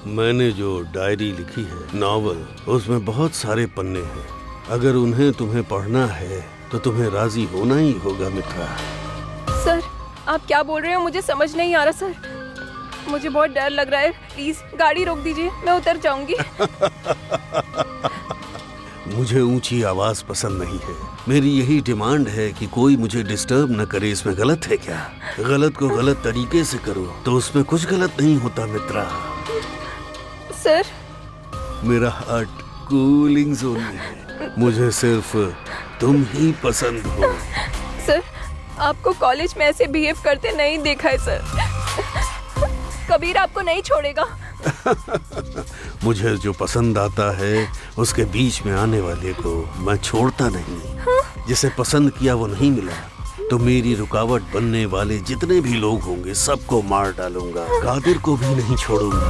मैंने जो डायरी लिखी है, नॉवल, उसमें बहुत सारे पन्ने हैं। अगर उन्हें तुम्हें पढ़ना है तो तुम्हें राजी होना ही होगा मित्रा। सर, आप क्या बोल रहे हो? मुझे समझ नहीं आ रहा सर। मुझे बहुत डर लग रहा है। प्लीज गाड़ी रोक दीजिए, मैं उतर जाऊंगी। मुझे ऊंची आवाज पसंद नहीं है। मेरी यही डिमांड है कि कोई मुझे डिस्टर्ब न करे। इसमें गलत है क्या? गलत को गलत तरीके से करो तो उसमें कुछ गलत नहीं होता मित्रा। सर, मेरा हार्ट कूलिंग जोन में है। मुझे सिर्फ तुम ही पसंद हो। सर, आपको कॉलेज में ऐसे बिहेव करते नहीं देखा है सर। कबीर आपको नहीं छोड़ेगा। मुझे जो पसंद आता है उसके बीच में आने वाले को मैं छोड़ता नहीं। जिसे पसंद किया वो नहीं मिला तो मेरी रुकावट बनने वाले जितने भी लोग होंगे सबको मार डालूंगा। कादिर को भी नहीं छोड़ूंगा।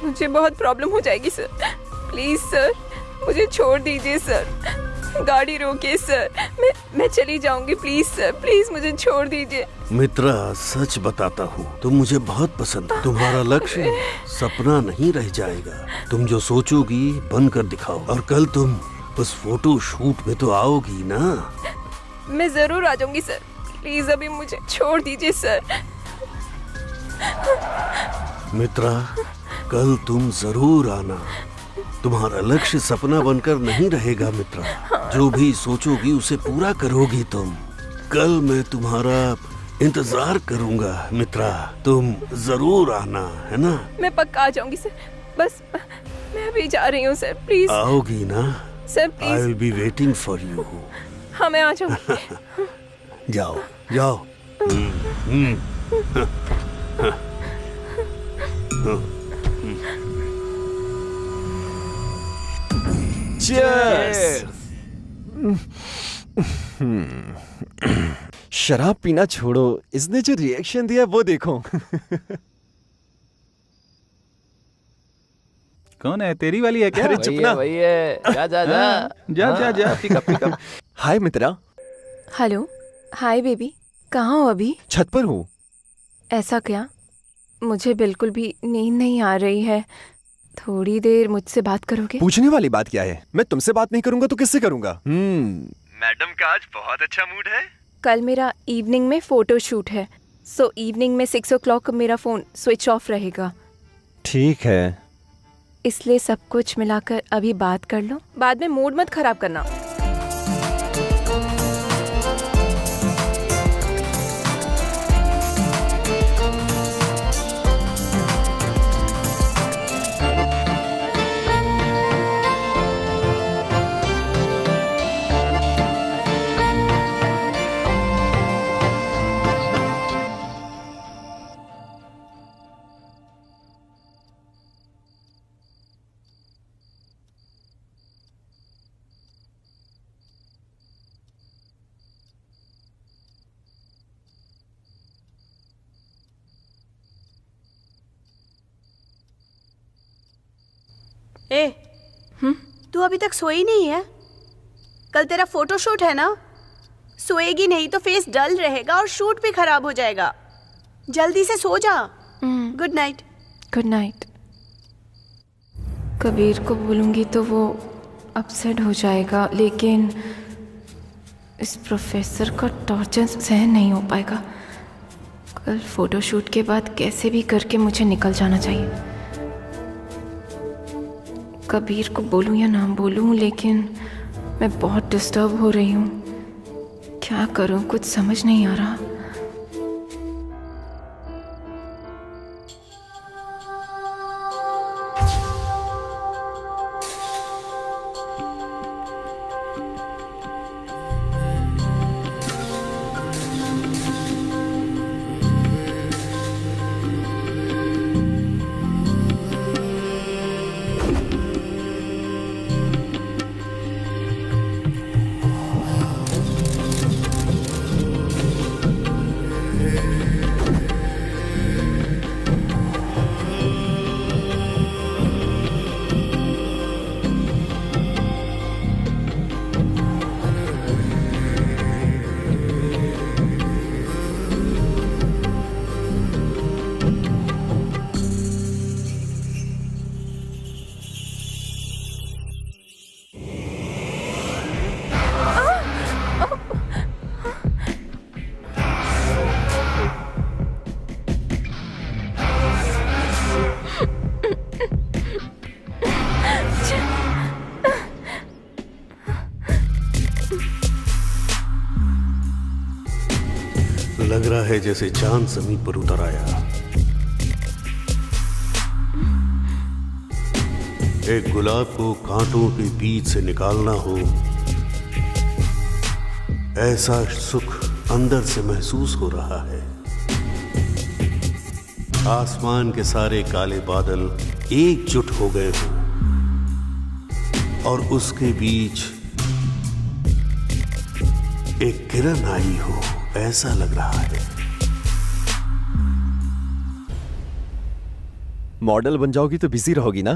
मुझे बहुत प्रॉब्लम हो जाएगी सर। प्लीज सर, मुझे छोड़ दीजिए सर। गाड़ी रोकिए सर, मैं चली जाऊंगी। प्लीज सर, प्लीज मुझे छोड़ दीजिए। मित्रा, सच बताता हूँ, तुम मुझे बहुत पसंद हो। तुम्हारा लक्ष्य सपना नहीं रह जाएगा। तुम जो सोचोगी बनकर दिखाओ। और कल तुम उस फोटो शूट में तो आओगी ना? मैं जरूर आ जाऊंगी सर। प्लीज अभी मुझे छोड़ दीजिए सर। मित्रा, कल तुम जरूर आना। तुम्हारा लक्ष्य सपना बनकर नहीं रहेगा मित्रा। जो भी सोचोगी उसे पूरा करोगी तुम। कल मैं तुम्हारा इंतजार करूंगा मित्रा। तुम जरूर आना, है ना? मैं पक्का आ जाऊंगी सर। बस मैं अभी जा रही हूँ सर। प्लीज आओगी ना? Sir I please. Will be waiting for you. हाँ, मैं आ जाऊंगी। जाओ जाओ। शराब पीना छोड़ो, इसने जो रिएक्शन दिया वो देखो। कौन है? तेरी वाली है क्या? अरे चुप ना। वही है। जा जा जा। जा पिकअप पिकअप। हाय मित्रा। हेलो, हाय बेबी, कहाँ हो अभी? छत पर हूँ। ऐसा क्या? मुझे बिल्कुल भी नींद नहीं आ रही है। थोड़ी देर मुझसे बात करोगे? पूछने वाली बात क्या है? मैं तुमसे बात नहीं करूंगा तो किससे करूंगा? मैडम का आज बहुत अच्छा मूड है। कल मेरा इवनिंग में फोटो शूट है, सो इवनिंग में 6 o'clock मेरा फोन स्विच ऑफ रहेगा। ठीक है। इसलिए सब कुछ मिलाकर अभी बात कर लो, बाद में मूड मत खराब करना। ए, तू अभी तक सोई नहीं है? कल तेरा फोटो शूट है ना? सोएगी नहीं तो फेस डल रहेगा और शूट भी खराब हो जाएगा। जल्दी से सो जा। Good night. Good night. Kabir को बोलूँगी तो वो अपसेट हो जाएगा, लेकिन इस प्रोफेसर का टॉर्चर सहन नहीं हो पाएगा। कल फोटोशूट के बाद कैसे भी करके मुझे निकल जाना चाहिए। कबीर को बोलूं या ना बोलूं, लेकिन मैं बहुत डिस्टर्ब हो रही हूँ। क्या करूँ, कुछ समझ नहीं आ रहा। लग रहा है जैसे चांद जमीन पर उतर आया। एक गुलाब को कांटों के बीच से निकालना हो, ऐसा सुख अंदर से महसूस हो रहा है। आसमान के सारे काले बादल एकजुट हो गए हो और उसके बीच एक किरण आई हो, ऐसा लग रहा है। मॉडल बन जाओगी तो बिजी रहोगी ना?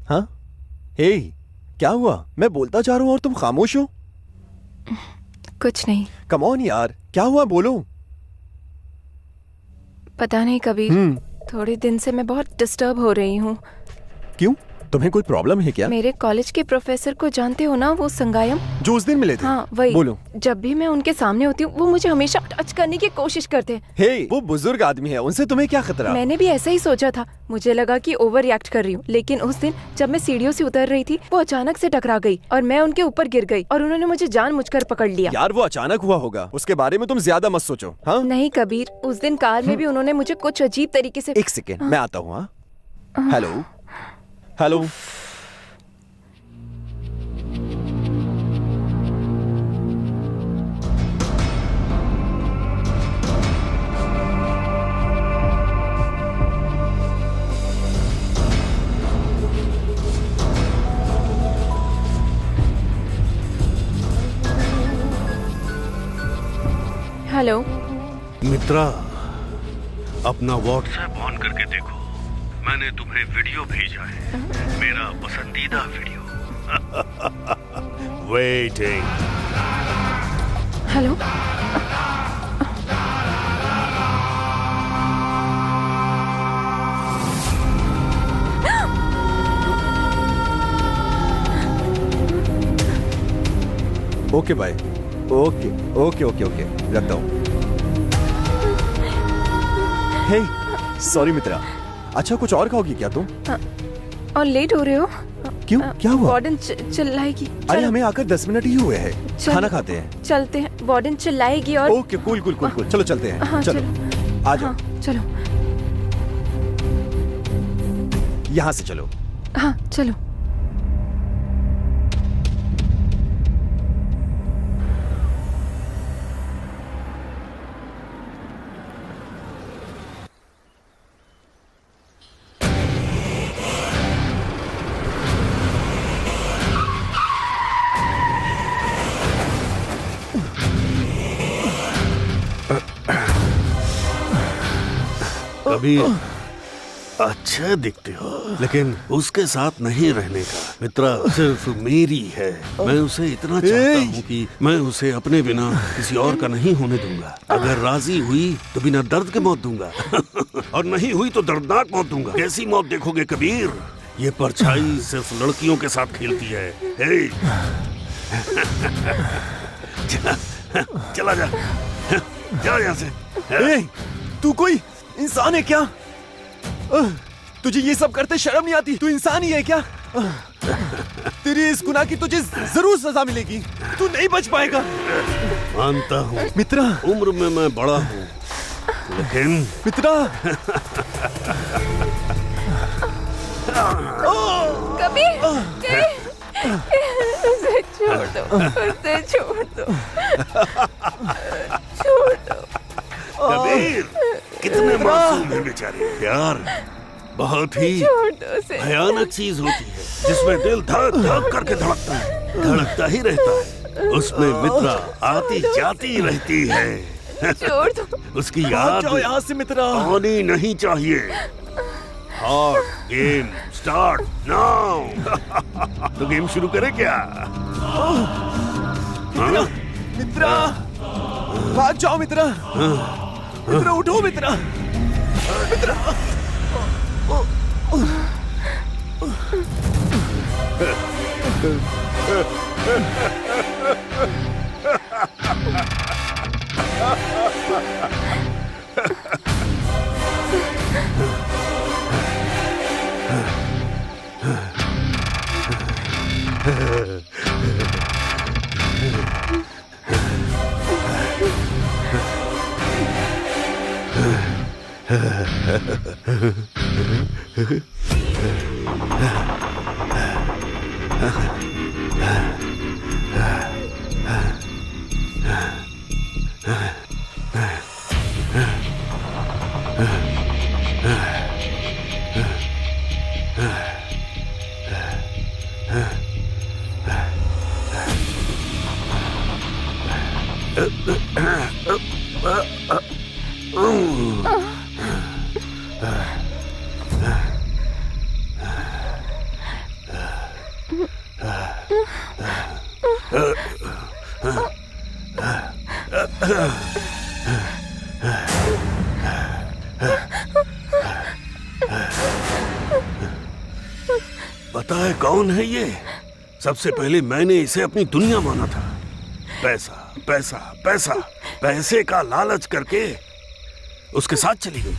हाँ? हे, क्या हुआ? मैं बोलता जा रहा हूं और तुम खामोश हो। कुछ नहीं। कम ऑन यार, क्या हुआ? बोलो। पता नहीं कबीर, थोड़े दिन से मैं बहुत डिस्टर्ब हो रही हूँ। क्यों? तुम्हें कोई प्रॉब्लम है क्या? मेरे कॉलेज के प्रोफेसर को जानते हो ना, वो संगायम, जो उस दिन मिले थे? हाँ वही। बोलो। जब भी मैं उनके सामने होती हूँ वो मुझे हमेशा टच करने की कोशिश करते हैं। हे, वो बुजुर्ग आदमी है, उनसे तुम्हें क्या खतरा? मैंने भी ऐसा ही सोचा था, मुझे लगा कि ओवर रिएक्ट कर रही हूँ, लेकिन उस दिन जब मैं सीढ़ियों से उतर रही थी वो अचानक से टकरा गई और मैं उनके ऊपर गिर गई और उन्होंने मुझे जानबूझकर पकड़ लिया। यार वो अचानक हुआ होगा, उसके बारे में तुम ज्यादा मत सोचो। हाँ? नहीं कबीर, उस दिन कार में भी उन्होंने मुझे कुछ अजीब तरीके से। एक सेकेंड, मैं आता हूँ। हाँ, हेलो हेलो। हेलो मित्रा, अपना व्हाट्सएप ऑन करके देखो, मैंने तुम्हें वीडियो भेजा है, मेरा पसंदीदा video. Waiting. Hello. Okay bye. Okay okay okay okay, रखता हूँ। Hey, sorry Mitra. अच्छा, कुछ और खाओगी क्या तुम? और लेट हो रहे हो? क्यों, क्या हुआ? वार्डन चिल्लाएगी। अरे हमें आकर 10 मिनट ही हुए हैं, खाना खाते हैं। चलते हैं, वार्डन चिल्लाएगी और। Okay, cool cool cool cool, चलो चलते हैं। हाँ, चलो आ जाओ। हाँ, चलो। यहाँ से चलो। हाँ चलो। कभी अच्छे दिखते हो, लेकिन उसके साथ नहीं रहने का। मित्रा सिर्फ मेरी है, मैं उसे इतना चाहता हूँ कि मैं उसे अपने बिना किसी और का नहीं होने दूंगा। अगर राजी हुई तो बिना दर्द के मौत दूंगा और नहीं हुई तो दर्दनाक मौत दूंगा। कैसी मौत देखोगे कबीर? ये परछाई सिर्फ लड़कियों के साथ खेलती है। हे, चला जा, जा यहाँ से। तू कोई इंसान है क्या? तुझे ये सब करते शर्म नहीं आती? तू इंसान ही है क्या? तेरी इस गुनाह की तुझे जरूर सजा मिलेगी, तू नहीं बच पाएगा। मानता हूँ मित्रा, उम्र में मैं बड़ा हूँ, लेकिन मित्रा कबीर, उसे छोड़ दो, उसे छोड़ दो, छोड़ दो। कबीर, कितने मासूम हैं बेचारे। प्यार बहुत ही भयानक चीज होती है, जिसमें दिल धक धक करके धड़कता है, धड़कता ही रहता है। उसमें मित्रा आती जाती रहती है। छोड़ दो। उसकी याद यहाँ से मित्रा आनी नहीं चाहिए। Hard game start now. तो गेम शुरू करें क्या? मित्रा, भाग जाओ मित्रा। मित्रा उठो मित्रा, मित्रा। पता है कौन है ये? सबसे पहले मैंने इसे अपनी दुनिया माना था। पैसा पैसा पैसा, पैसे का लालच करके उसके साथ चली गई।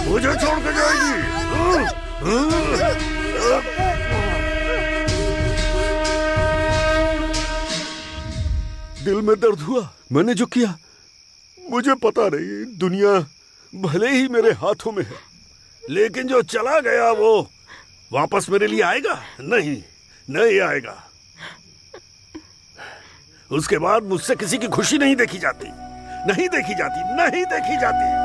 मुझे छोड़ के जाएगी। दिल में दर्द हुआ मैंने जो किया। मुझे पता नहीं, दुनिया भले ही मेरे हाथों में है, लेकिन जो चला गया वो वापस मेरे लिए आएगा? नहीं, नहीं आएगा। उसके बाद मुझसे किसी की खुशी नहीं देखी जाती, नहीं देखी जाती, नहीं देखी जाती।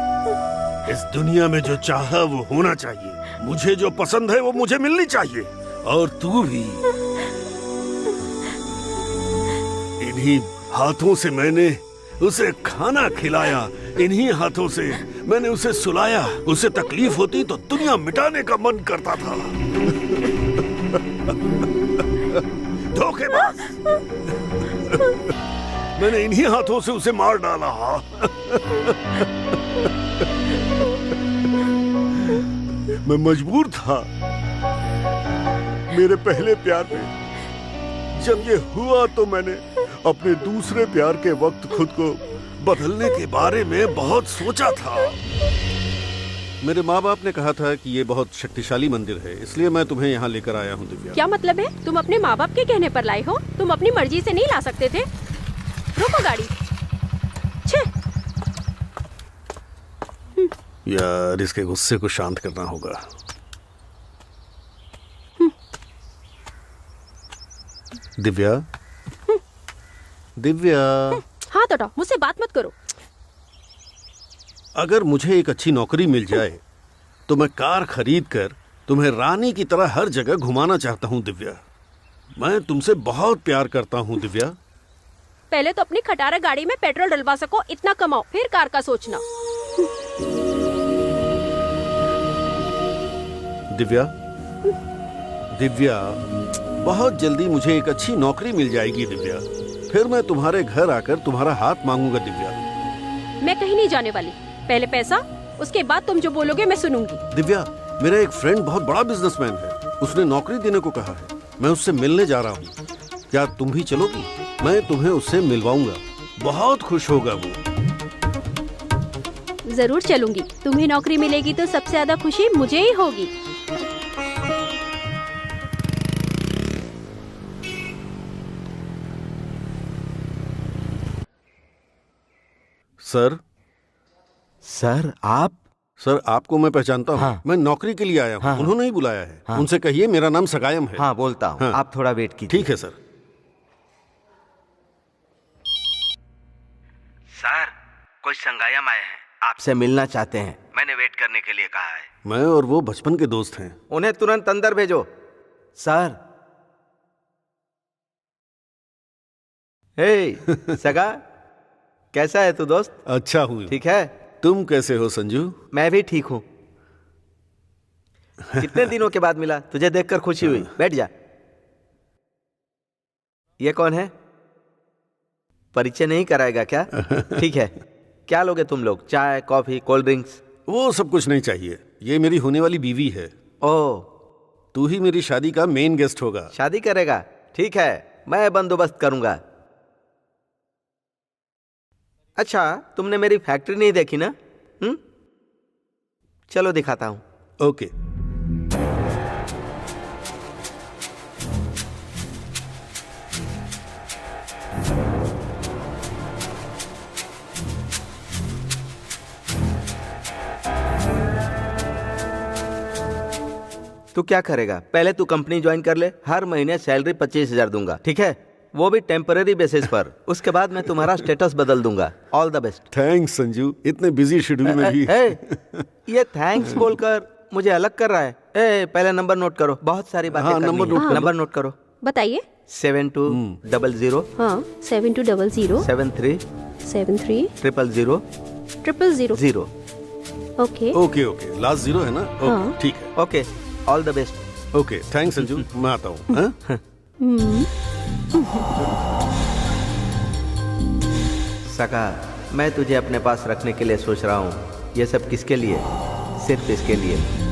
इस दुनिया में जो चाहा वो होना चाहिए। मुझे जो पसंद है वो मुझे मिलनी चाहिए, और तू भी। इन्हीं हाथों से मैंने उसे खाना खिलाया, इन्हीं हाथों से मैंने उसे सुलाया। उसे तकलीफ होती तो दुनिया मिटाने का मन करता था। धोखेबाज। मैंने इन्हीं हाथों से उसे मार डाला। मैं मजबूर था। मेरे पहले प्यार में जब ये हुआ तो मैंने अपने दूसरे प्यार के वक्त खुद को बदलने के बारे में बहुत सोचा था। मेरे माँ बाप ने कहा था कि ये बहुत शक्तिशाली मंदिर है, इसलिए मैं तुम्हें यहाँ लेकर आया हूँ दिव्या। क्या मतलब है? तुम अपने माँ बाप के कहने पर लाए हो? तुम अपनी मर्जी से नहीं ला सकते थे? रोको गाड़ी। छे। यार, इसके गुस्से को शांत करना होगा। दिव्या, दिव्या। हाथ हटाओ, मुझसे बात मत करो। अगर मुझे एक अच्छी नौकरी मिल जाए तो मैं कार खरीद कर तुम्हें रानी की तरह हर जगह घुमाना चाहता हूँ दिव्या। मैं तुमसे बहुत प्यार करता हूँ दिव्या। पहले तो अपनी खटारा गाड़ी में पेट्रोल डलवा सको, इतना कमाओ, फिर कार का सोचना। दिव्या, दिव्या, बहुत जल्दी मुझे एक अच्छी नौकरी मिल जाएगी दिव्या। फिर मैं तुम्हारे घर आकर तुम्हारा हाथ मांगूंगा दिव्या। मैं कहीं नहीं जाने वाली। पहले पैसा, उसके बाद तुम जो बोलोगे मैं सुनूंगी। दिव्या, मेरा एक फ्रेंड बहुत बड़ा बिजनेसमैन है, उसने नौकरी देने को कहा है। मैं उससे मिलने जा रहा हूँ, क्या तुम भी चलोगी? मैं तुम्हें उससे मिलवाऊंगा, बहुत खुश होगा वो। जरूर चलूंगी। तुम्हें नौकरी मिलेगी तो सबसे ज्यादा खुशी मुझे ही होगी। सर सर आप? सर आपको मैं पहचानता हूँ। हाँ। मैं नौकरी के लिए आया हूँ। हाँ। उन्होंने ही बुलाया है। हाँ। उनसे कहिए मेरा नाम सगायम है। हाँ बोलता हूँ। हाँ। आप थोड़ा वेट कीजिए। ठीक है सर। सर कोई संगायम आए हैं, आपसे मिलना चाहते हैं। मैंने वेट करने के लिए कहा है। मैं और वो बचपन के दोस्त हैं। उन्हें तुरंत अंदर भेजो। सर। हे सगा, कैसा है तू दोस्त? अच्छा हूँ। ठीक है। तुम कैसे हो संजू? मैं भी ठीक हूँ। कितने दिनों के बाद मिला, तुझे देखकर खुशी हुई। बैठ जा। ये कौन है? परिचय नहीं कराएगा क्या? ठीक है। क्या लोगे तुम लोग? चाय, कॉफी, कोल्ड ड्रिंक्स? वो सब कुछ नहीं चाहिए। ये मेरी होने वाली बीवी है। ओह, तू ही मेरी शादी का मेन गेस्ट होगा। शादी करेगा? ठीक है, मैं बंदोबस्त करूंगा। अच्छा, तुमने मेरी फैक्ट्री नहीं देखी ना? चलो दिखाता हूं। ओके। तू क्या करेगा? पहले तू कंपनी ज्वाइन कर ले। हर महीने सैलरी 25,000 दूंगा, ठीक है? वो भी टेम्पररी बेसिस पर। उसके बाद मैं तुम्हारा स्टेटस बदल दूंगा। All the best. Thanks Sanju, इतने बिजी शेड्यूल में भी। ये थैंक्स बोलकर मुझे अलग कर रहा है। पहले नंबर नोट करो, बहुत सारी बातें करनी है। नंबर नोट करो। बताइए। 7200। हाँ 7200 73 73 000 000। ओके ओके ओके, लास्ट 0 है ना? ओके ठीक है। Okay, all the best. Okay thanks Sanju, मैं आता हूँ। सका, मैं तुझे अपने पास रखने के लिए सोच रहा हूँ। ये सब किसके लिए? सिर्फ इसके लिए।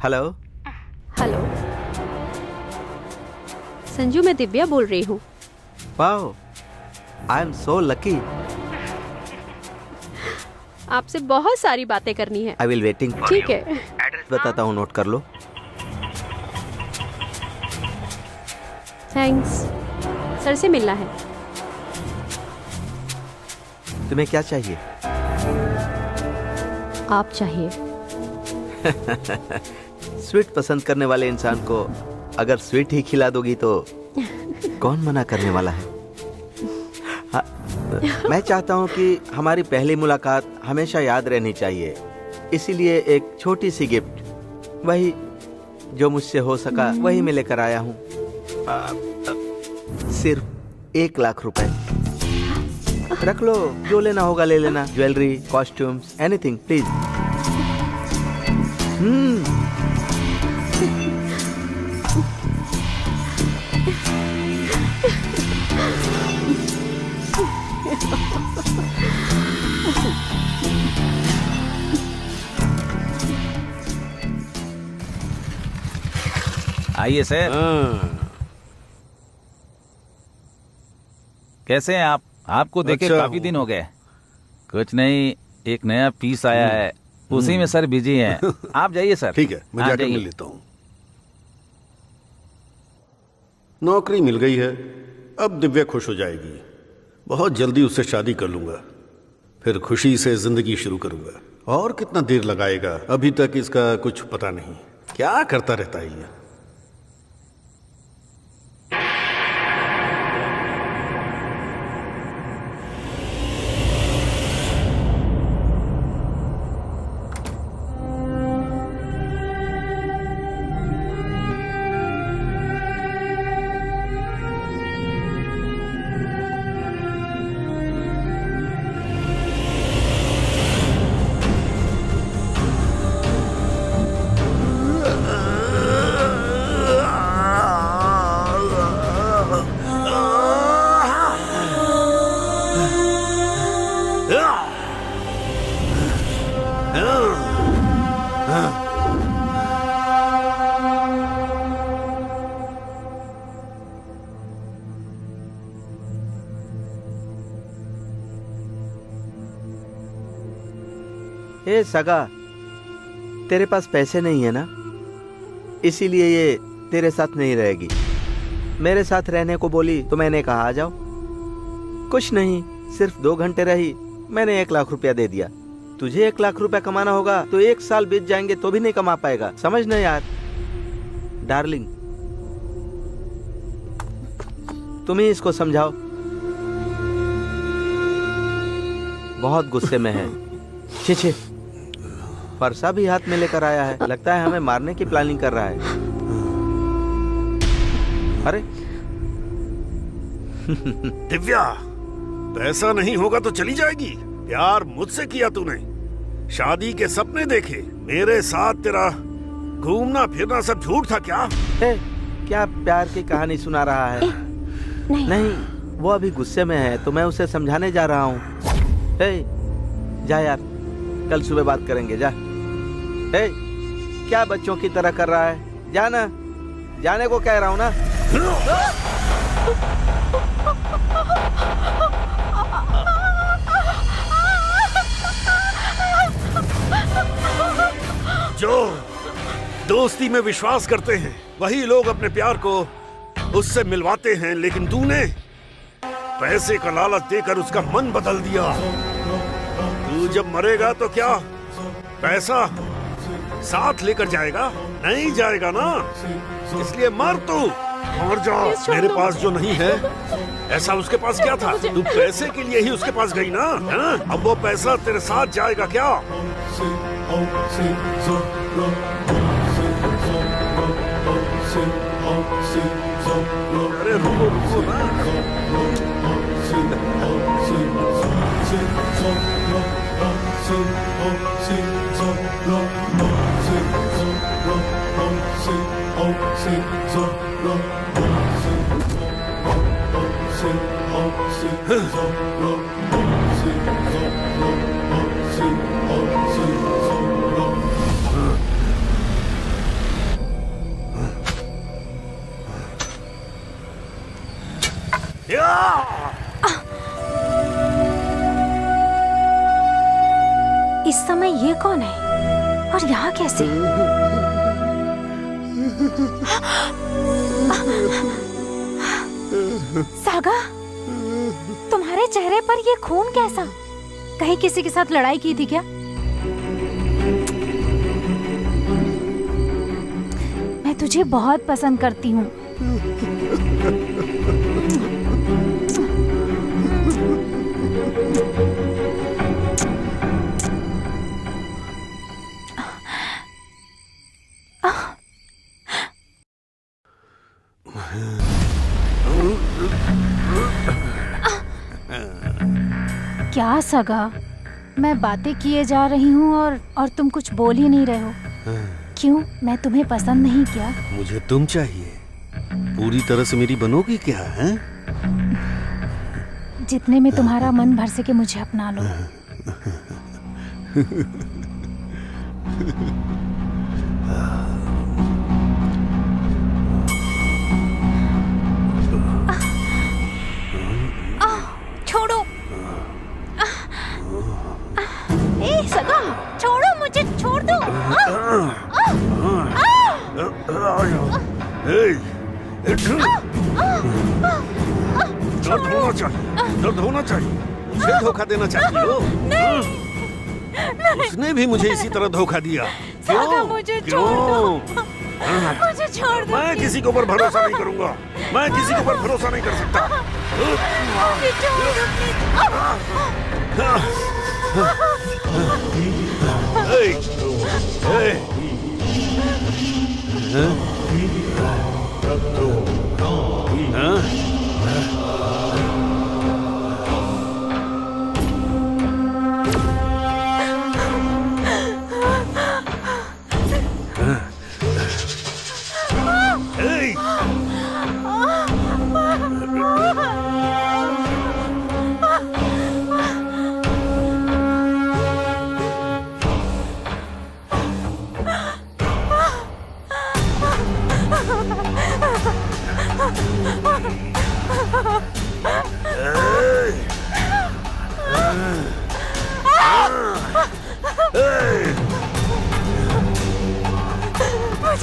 हेलो। हेलो संजू, मैं दिव्या बोल रही हूँ। Wow, I am so lucky. आपसे बहुत सारी बातें करनी है। आई विल वेटिंग फॉर ठीक यू। है। एड्रेस बताता हूँ, नोट कर लो। थैंक्स। सर से मिलना है। तुम्हें क्या चाहिए? आप चाहिए। स्वीट पसंद करने वाले इंसान को अगर स्वीट ही खिला दोगी तो कौन मना करने वाला है? हाँ, मैं चाहता हूँ कि हमारी पहली मुलाकात हमेशा याद रहनी चाहिए। इसीलिए एक छोटी सी गिफ्ट, वही जो मुझसे हो सका वही मैं लेकर आया हूँ। सिर्फ 1 लाख रुपए। रख लो, जो लेना होगा ले लेना। Jewellery, costumes, anything please. आइए सर। कैसे हैं आप? आपको देखे अच्छा काफी दिन हो गए। कुछ नहीं, एक नया पीस आया है, उसी में सर बिजी हैं। आप जाइए सर। ठीक है, मैं हाँ, जाकर जाइए। मिल लेता हूँ। नौकरी मिल गई है, अब दिव्या खुश हो जाएगी। बहुत जल्दी उससे शादी कर लूंगा, फिर खुशी से जिंदगी शुरू करूंगा। और कितना देर लगाएगा? अभी तक इसका कुछ पता नहीं, क्या करता रहता है ये। ए सगा, तेरे पास पैसे नहीं है ना, इसीलिए ये तेरे साथ नहीं रहेगी। मेरे साथ रहने को बोली तो मैंने कहा आ जाओ। कुछ नहीं, सिर्फ 2 घंटे रही, मैंने 1 लाख रुपया दे दिया। तुझे 1 लाख रुपया कमाना होगा तो 1 साल बीत जाएंगे तो भी नहीं कमा पाएगा, समझ ना यार। डार्लिंग, तुम ही इसको समझाओ। बहुत गुस्से में है। छी छी, फरसा भी हाथ में लेकर आया है, लगता है हमें मारने की प्लानिंग कर रहा है। अरे दिव्या, पैसा नहीं होगा तो चली जाएगी? प्यार मुझसे किया तूने, शादी के सपने देखे, मेरे साथ तेरा घूमना फिरना सब झूठ था क्या? क्या प्यार की कहानी सुना रहा है? नहीं, वो अभी गुस्से में है तो मैं उसे समझाने जा रहा हूँ। जा यार, कल सुबह बात करेंगे, जा। क्या बच्चों की तरह कर रहा है? जाना, जाने को कह रहा हूँ ना। जो दोस्ती में विश्वास करते हैं वही लोग अपने प्यार को उससे मिलवाते हैं, लेकिन तूने पैसे का लालच देकर उसका मन बदल दिया। तू जब मरेगा तो क्या पैसा साथ लेकर जाएगा? नहीं जाएगा ना, इसलिए मर तू, मर जा। मेरे पास जो नहीं है ऐसा उसके पास क्या था? तू पैसे के लिए ही उसके पास गई ना, है? अब वो पैसा तेरे साथ जाएगा क्या? अरे रुको रुको ना। इस समय ये कौन है और यहाँ कैसे? सागा, तुम्हारे चेहरे पर ये खून कैसा? कहीं किसी के साथ लड़ाई की थी क्या? मैं तुझे बहुत पसंद करती हूँ। क्या सगा, मैं बातें किए जा रही हूँ और तुम कुछ बोल ही नहीं रहे हो। क्यों, मैं तुम्हें पसंद नहीं क्या? मुझे तुम चाहिए, पूरी तरह से मेरी बनोगी क्या है? जितने में तुम्हारा मन भर सके मुझे अपना लो। छोड़ो, सगा, छोड़ो मुझे, छोड़ दो। दर्द होना चाहिए, मुझे धोखा देना चाहिए हो? उसने भी मुझे इसी तरह धोखा दिया। क्यों? मुझे क्यों? मुझे छोड़ दो। मैं किसी के ऊपर भरोसा नहीं करूंगा, मैं किसी के ऊपर भरोसा नहीं कर सकता।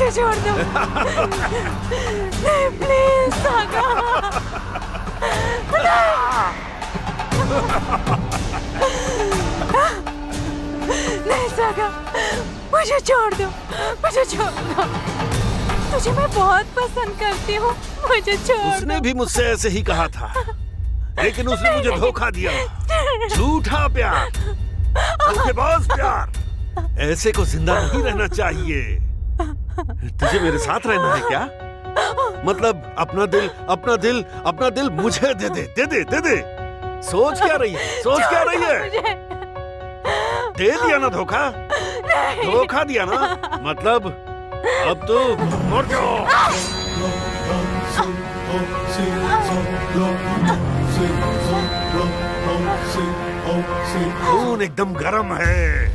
मुझे छोड़ दो। नहीं, प्लीज सागा। नहीं सागा, मुझे छोड़ दो, मुझे छोड़ दो। तुझे मैं बहुत पसंद करती हूँ, मुझे छोड़ दो। उसने भी मुझसे ऐसे ही कहा था, लेकिन उसने मुझे धोखा दिया। झूठा प्यार, धोखेबाज प्यार। ऐसे को जिंदा नहीं रहना चाहिए। तुझे मेरे साथ रहना है क्या? मतलब अपना दिल मुझे दे दे, दे दे, दे दे। सोच क्या रही है? सोच क्या रही है? दे दिया ना धोखा? धोखा दिया ना? मतलब अब तो मर जाओ। खून एकदम गर्म है।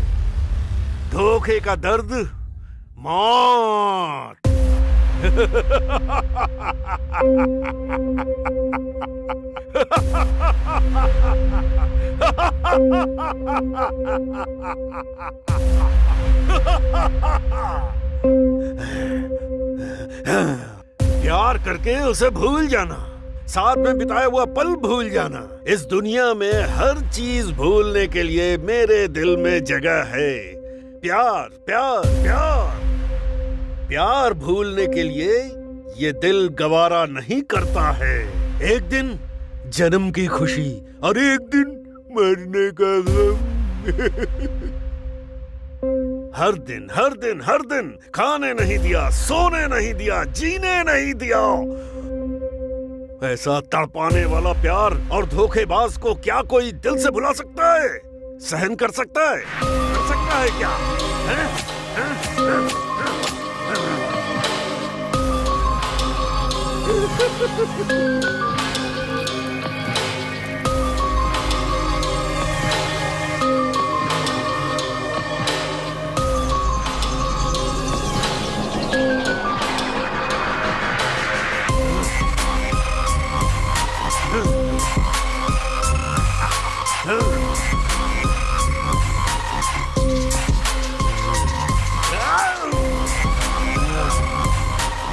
धोखे का दर्द मौत। प्यार करके उसे भूल जाना, साथ में बिताया हुआ पल भूल जाना। इस दुनिया में हर चीज भूलने के लिए मेरे दिल में जगह है। प्यार प्यार प्यार प्यार भूलने के लिए ये दिल गवारा नहीं करता है। एक दिन जन्म की खुशी और एक दिन मरने का गम। हर दिन हर दिन हर दिन खाने नहीं दिया, सोने नहीं दिया, जीने नहीं दिया। ऐसा तड़पाने वाला प्यार और धोखेबाज को क्या कोई दिल से भुला सकता है? सहन कर सकता है? कर सकता है क्या? हैं?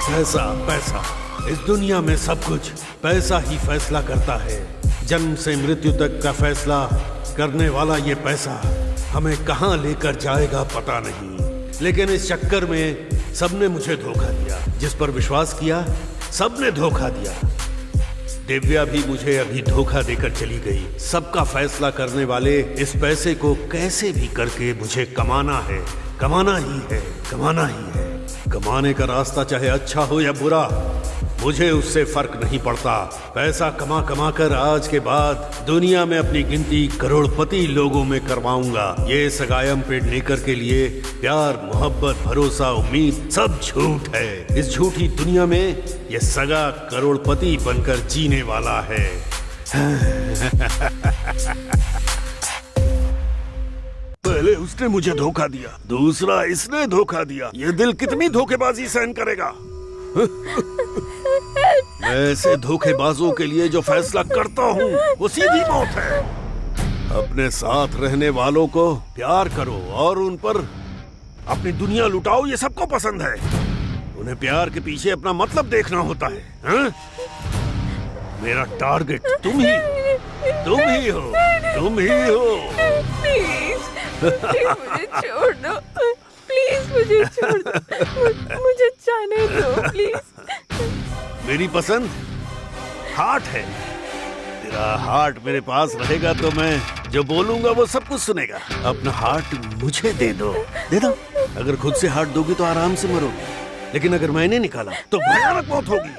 पैसा पैसा, इस दुनिया में सब कुछ पैसा ही फैसला करता है। जन्म से मृत्यु तक का फैसला करने वाला ये पैसा हमें कहां लेकर जाएगा पता नहीं। लेकिन इस चक्कर में सबने मुझे धोखा दिया। जिस पर विश्वास किया सबने धोखा दिया। दिव्या भी मुझे अभी धोखा देकर चली गई। सबका फैसला करने वाले इस पैसे को कैसे भी करके मुझे कमाना है, कमाना ही है, कमाना ही है। कमाने का रास्ता चाहे अच्छा हो या बुरा, मुझे उससे फर्क नहीं पड़ता। पैसा कमा कमा कर आज के बाद दुनिया में अपनी गिनती करोड़पति लोगों में करवाऊंगा। ये सगायम पेडनेकर के लिए प्यार, मोहब्बत, भरोसा, उम्मीद सब झूठ है। इस झूठी दुनिया में ये सगा करोड़पति बनकर जीने वाला है। पहले उसने मुझे धोखा दिया, दूसरा इसने धोखा दिया। ये दिल कितनी धोखेबाजी सहन करेगा? मैं ऐसे धोखेबाजों के लिए जो फैसला करता हूँ वो सीधी मौत है। अपने साथ रहने वालों को प्यार करो और उन पर अपनी दुनिया लुटाओ, ये सबको पसंद है। उन्हें प्यार के पीछे अपना मतलब देखना होता है, हा? मेरा टारगेट तुम ही हो, तुम ही हो। मुझे छोड़ दो, प्लीज मुझे छोड़ दो, मुझे जाने दो प्लीज। मेरी पसंद हार्ट है। तेरा हार्ट मेरे पास रहेगा तो मैं जो बोलूंगा वो सब कुछ सुनेगा। अपना हार्ट मुझे दे दो, दे दो। अगर खुद से हार्ट दोगी तो आराम से मरोगी, लेकिन अगर मैंने निकाला तो भयानक मौत होगी।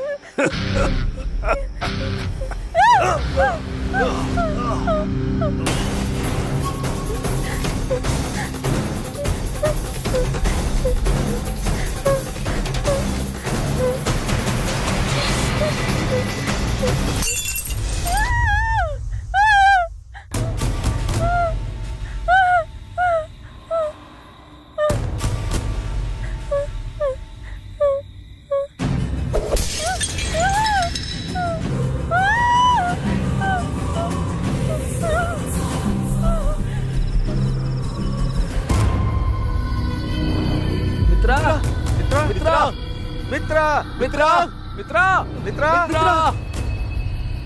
मित्रा मित्रा मित्रा मित्रा मित्रा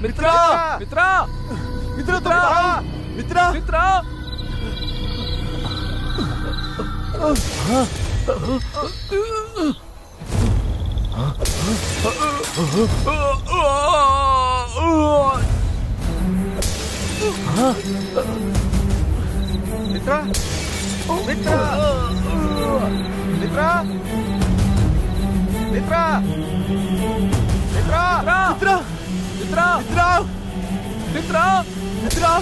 मित्रा मित्रा मित्रा मित्रा मित्रा मित्रा मित्रा मित्रा मित्रा मित्रा मित्रा मित्रा मित्रा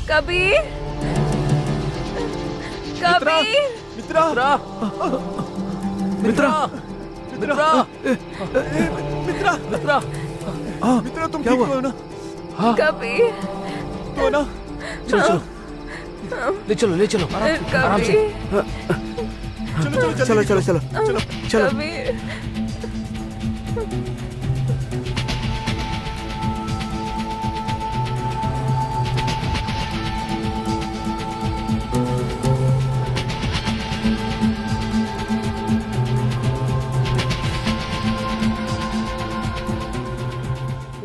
कबीर कबीर मित्रा मित्रा मित्रा मित्रा मित्रा मित्रा तुम ठीक हो ना? कबीर तो ना चलो ले चलो आराम से चलो चलो चलो चलो चलो कबीर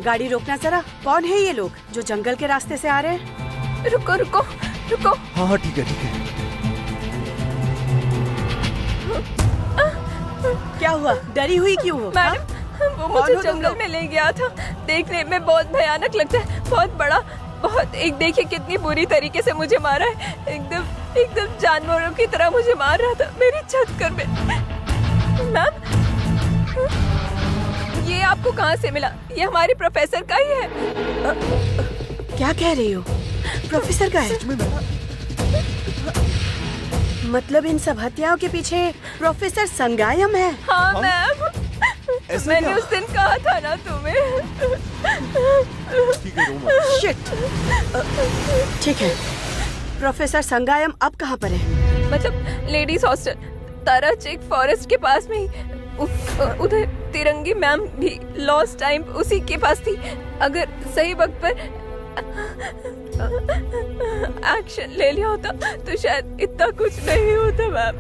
गाड़ी रोकना जरा। कौन है ये लोग जो जंगल के रास्ते से आ रहे हैं? रुको रुको रुको। हाँ हाँ ठीक है ठीक है। क्या हुआ? डरी हुई क्यों हो? मैडम वो कौन मुझे हो तुम जंगल लोग? में ले गया था। देखने में बहुत भयानक लगता है, बहुत बड़ा, बहुत। एक देखिए कितनी बुरी तरीके से मुझे मारा है, एकदम एकदम जानवरों की तरह मुझे मार रहा था मेरी छत कर में। मैम ये आपको कहाँ से मिला? ये हमारे प्रोफेसर का ही है। क्या कह रही हो? प्रोफेसर का है? मतलब इन सब हत्याओं के पीछे प्रोफेसर संगायम है? हाँ मैम, मैंने उस दिन कहा था ना तुम्हें। शिट। ठीक है, प्रोफेसर संगायम अब कहाँ पर है? मतलब लेडीज हॉस्टल ताराचेक फॉरेस्ट के पास में ही। उधर तिरंगी मैम भी लॉस्ट टाइम उसी के पास थी। अगर सही वक्त पर एक्शन ले लिया होता तो शायद इतना कुछ नहीं होता मैम,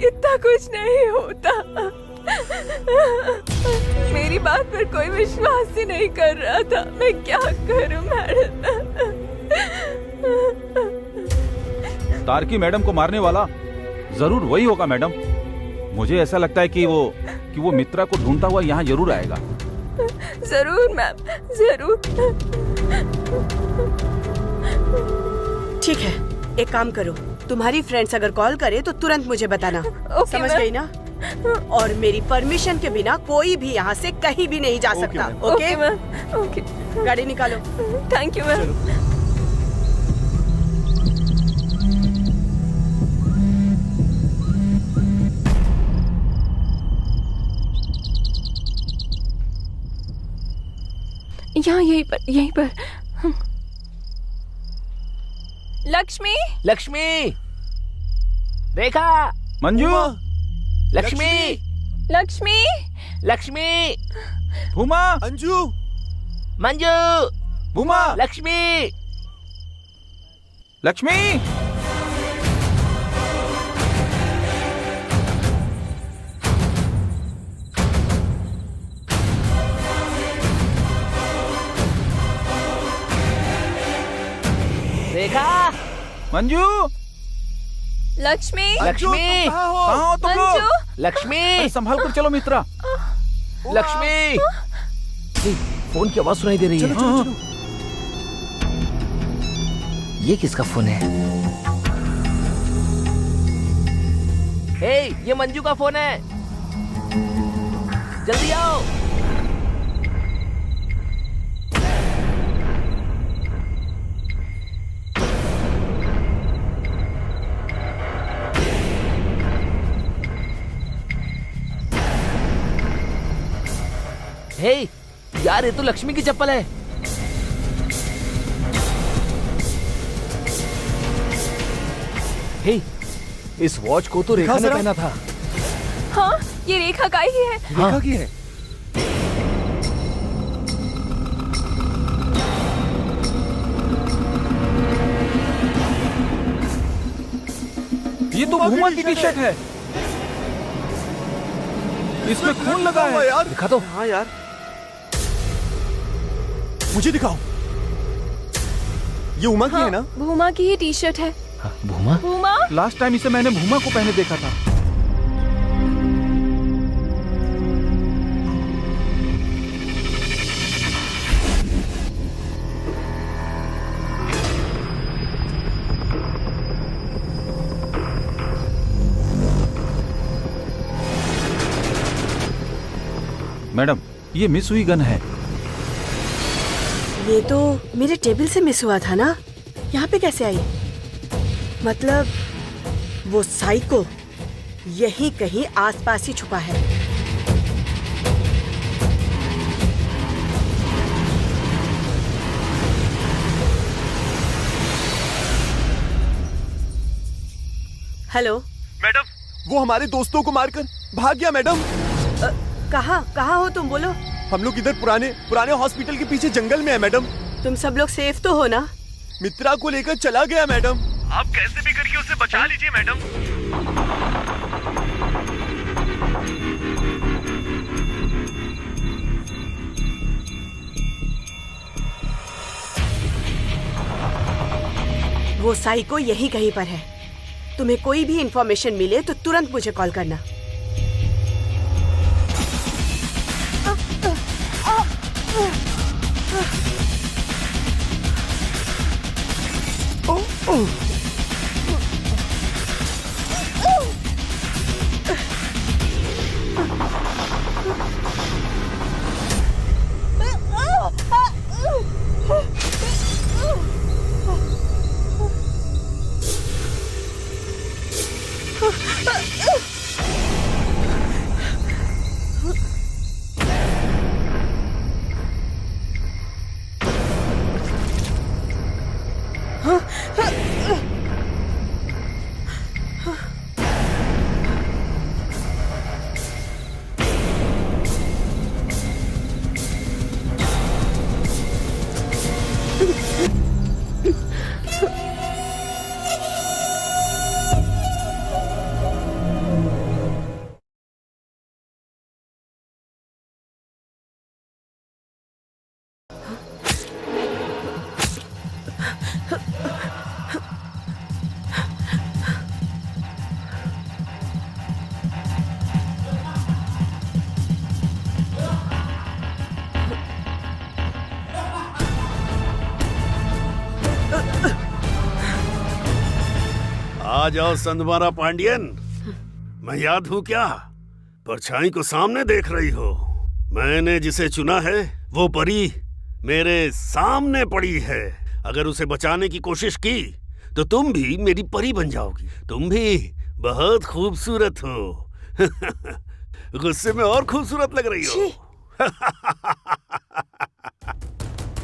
इतना कुछ नहीं होता। मेरी बात पर कोई विश्वास ही नहीं कर रहा था। मैं क्या करूं मैडम? तारकी मैडम को मारने वाला जरूर वही होगा मैडम। मुझे ऐसा लगता है कि वो मित्रा को ढूंढता हुआ यहाँ जरूर आएगा। जरूर मैम, जरूर। ठीक है, एक काम करो, तुम्हारी फ्रेंड्स अगर कॉल करे तो तुरंत मुझे बताना। समझ गई ना? और मेरी परमिशन के बिना कोई भी यहाँ से कहीं भी नहीं जा सकता। Okay ma'am, okay. गाड़ी निकालो। Thank you ma'am. यहाँ यहीं पर। लक्ष्मी, लक्ष्मी, रेखा, मंजू, लक्ष्मी, लक्ष्मी, लक्ष्मी, भूमा, अंजू, मंजू, भूमा, लक्ष्मी, लक्ष्मी। रेखा, मंजू, लक्ष्मी, लक्ष्मी, कहाँ हो तुम लोग? मंजू, लक्ष्मी, अरे संभाल कर चलो मित्रा। लक्ष्मी। फोन की आवाज सुनाई दे रही है। हाँ। ये किसका फोन है? हे, ये मंजू का फोन है। जल्दी आओ। हे यार, ये तो लक्ष्मी की चप्पल है। हे, इस वॉच को तो रेखा ने पहना था। हाँ ये रेखा का ही है। रेखा की है। भूमा की टी शर्ट है। इसमें खून लगा है यार। दिखा दो। हाँ यार, मुझे दिखाओ। ये उमा की है ना? भूमा की ही टी शर्ट है। हाँ, भूमा। भूमा, लास्ट टाइम इसे मैंने भूमा को पहने देखा था। मैडम, ये मिस हुई गन है। ये तो मेरे टेबल से मिस हुआ था ना, यहाँ पे कैसे आई? मतलब वो साइको यहीं कहीं आसपास ही छुपा है। हेलो मैडम, वो हमारे दोस्तों को मारकर भाग गया मैडम। कहाँ हो तुम? बोलो। हम लोग इधर पुराने हॉस्पिटल के पीछे जंगल में है मैडम। तुम सब लोग सेफ तो हो ना? मित्रा को लेकर चला गया मैडम। आप कैसे भी करके उसे बचा लीजिए मैडम। वो साइको यहीं कहीं पर है। तुम्हें कोई भी इंफॉर्मेशन मिले तो तुरंत मुझे कॉल करना। आ जाओ संदमारा पांडियन। मैं याद हूँ क्या? परछाई को सामने देख रही हो। मैंने जिसे चुना है वो परी मेरे सामने पड़ी है। अगर उसे बचाने की कोशिश की तो तुम भी मेरी परी बन जाओगी। तुम भी बहुत खूबसूरत हो। गुस्से में और खूबसूरत लग रही हो।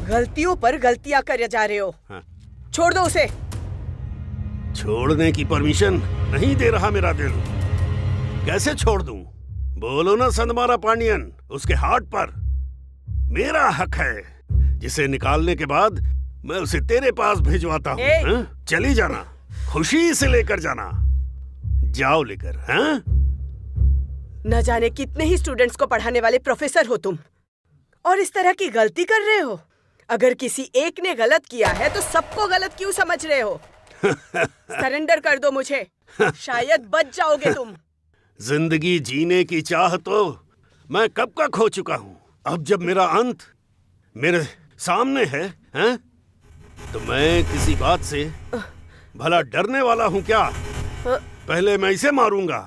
गलतियों पर गलतियां करे जा रहे हो। छोड़ दो उसे। छोड़ने की परमिशन नहीं दे रहा मेरा दिल। कैसे छोड़ दूं? बोलो ना संदमारा पांडियन। उसके हार्ट पर मेरा हक है, जिसे निकालने के बाद मैं उसे तेरे पास भिजवाता हूँ। चली जाना, खुशी से लेकर जाना। जाओ लेकर। हाँ? न जाने कितने ही स्टूडेंट्स को पढ़ाने वाले प्रोफेसर हो तुम, और इस तरह की गलती कर रहे हो। अगर किसी एक ने गलत किया है तो सबको गलत क्यों समझ रहे हो? सरेंडर कर दो मुझे, शायद बच जाओगे तुम। जिंदगी जीने की चाह तो मैं कब का खो चुका हूँ। अब जब मेरा अंत मेरे सामने है, तो मैं किसी बात से भला डरने वाला हूँ क्या? पहले मैं इसे मारूंगा,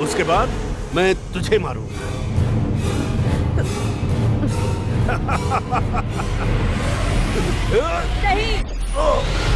उसके बाद मैं तुझे मारूंगा। नहीं।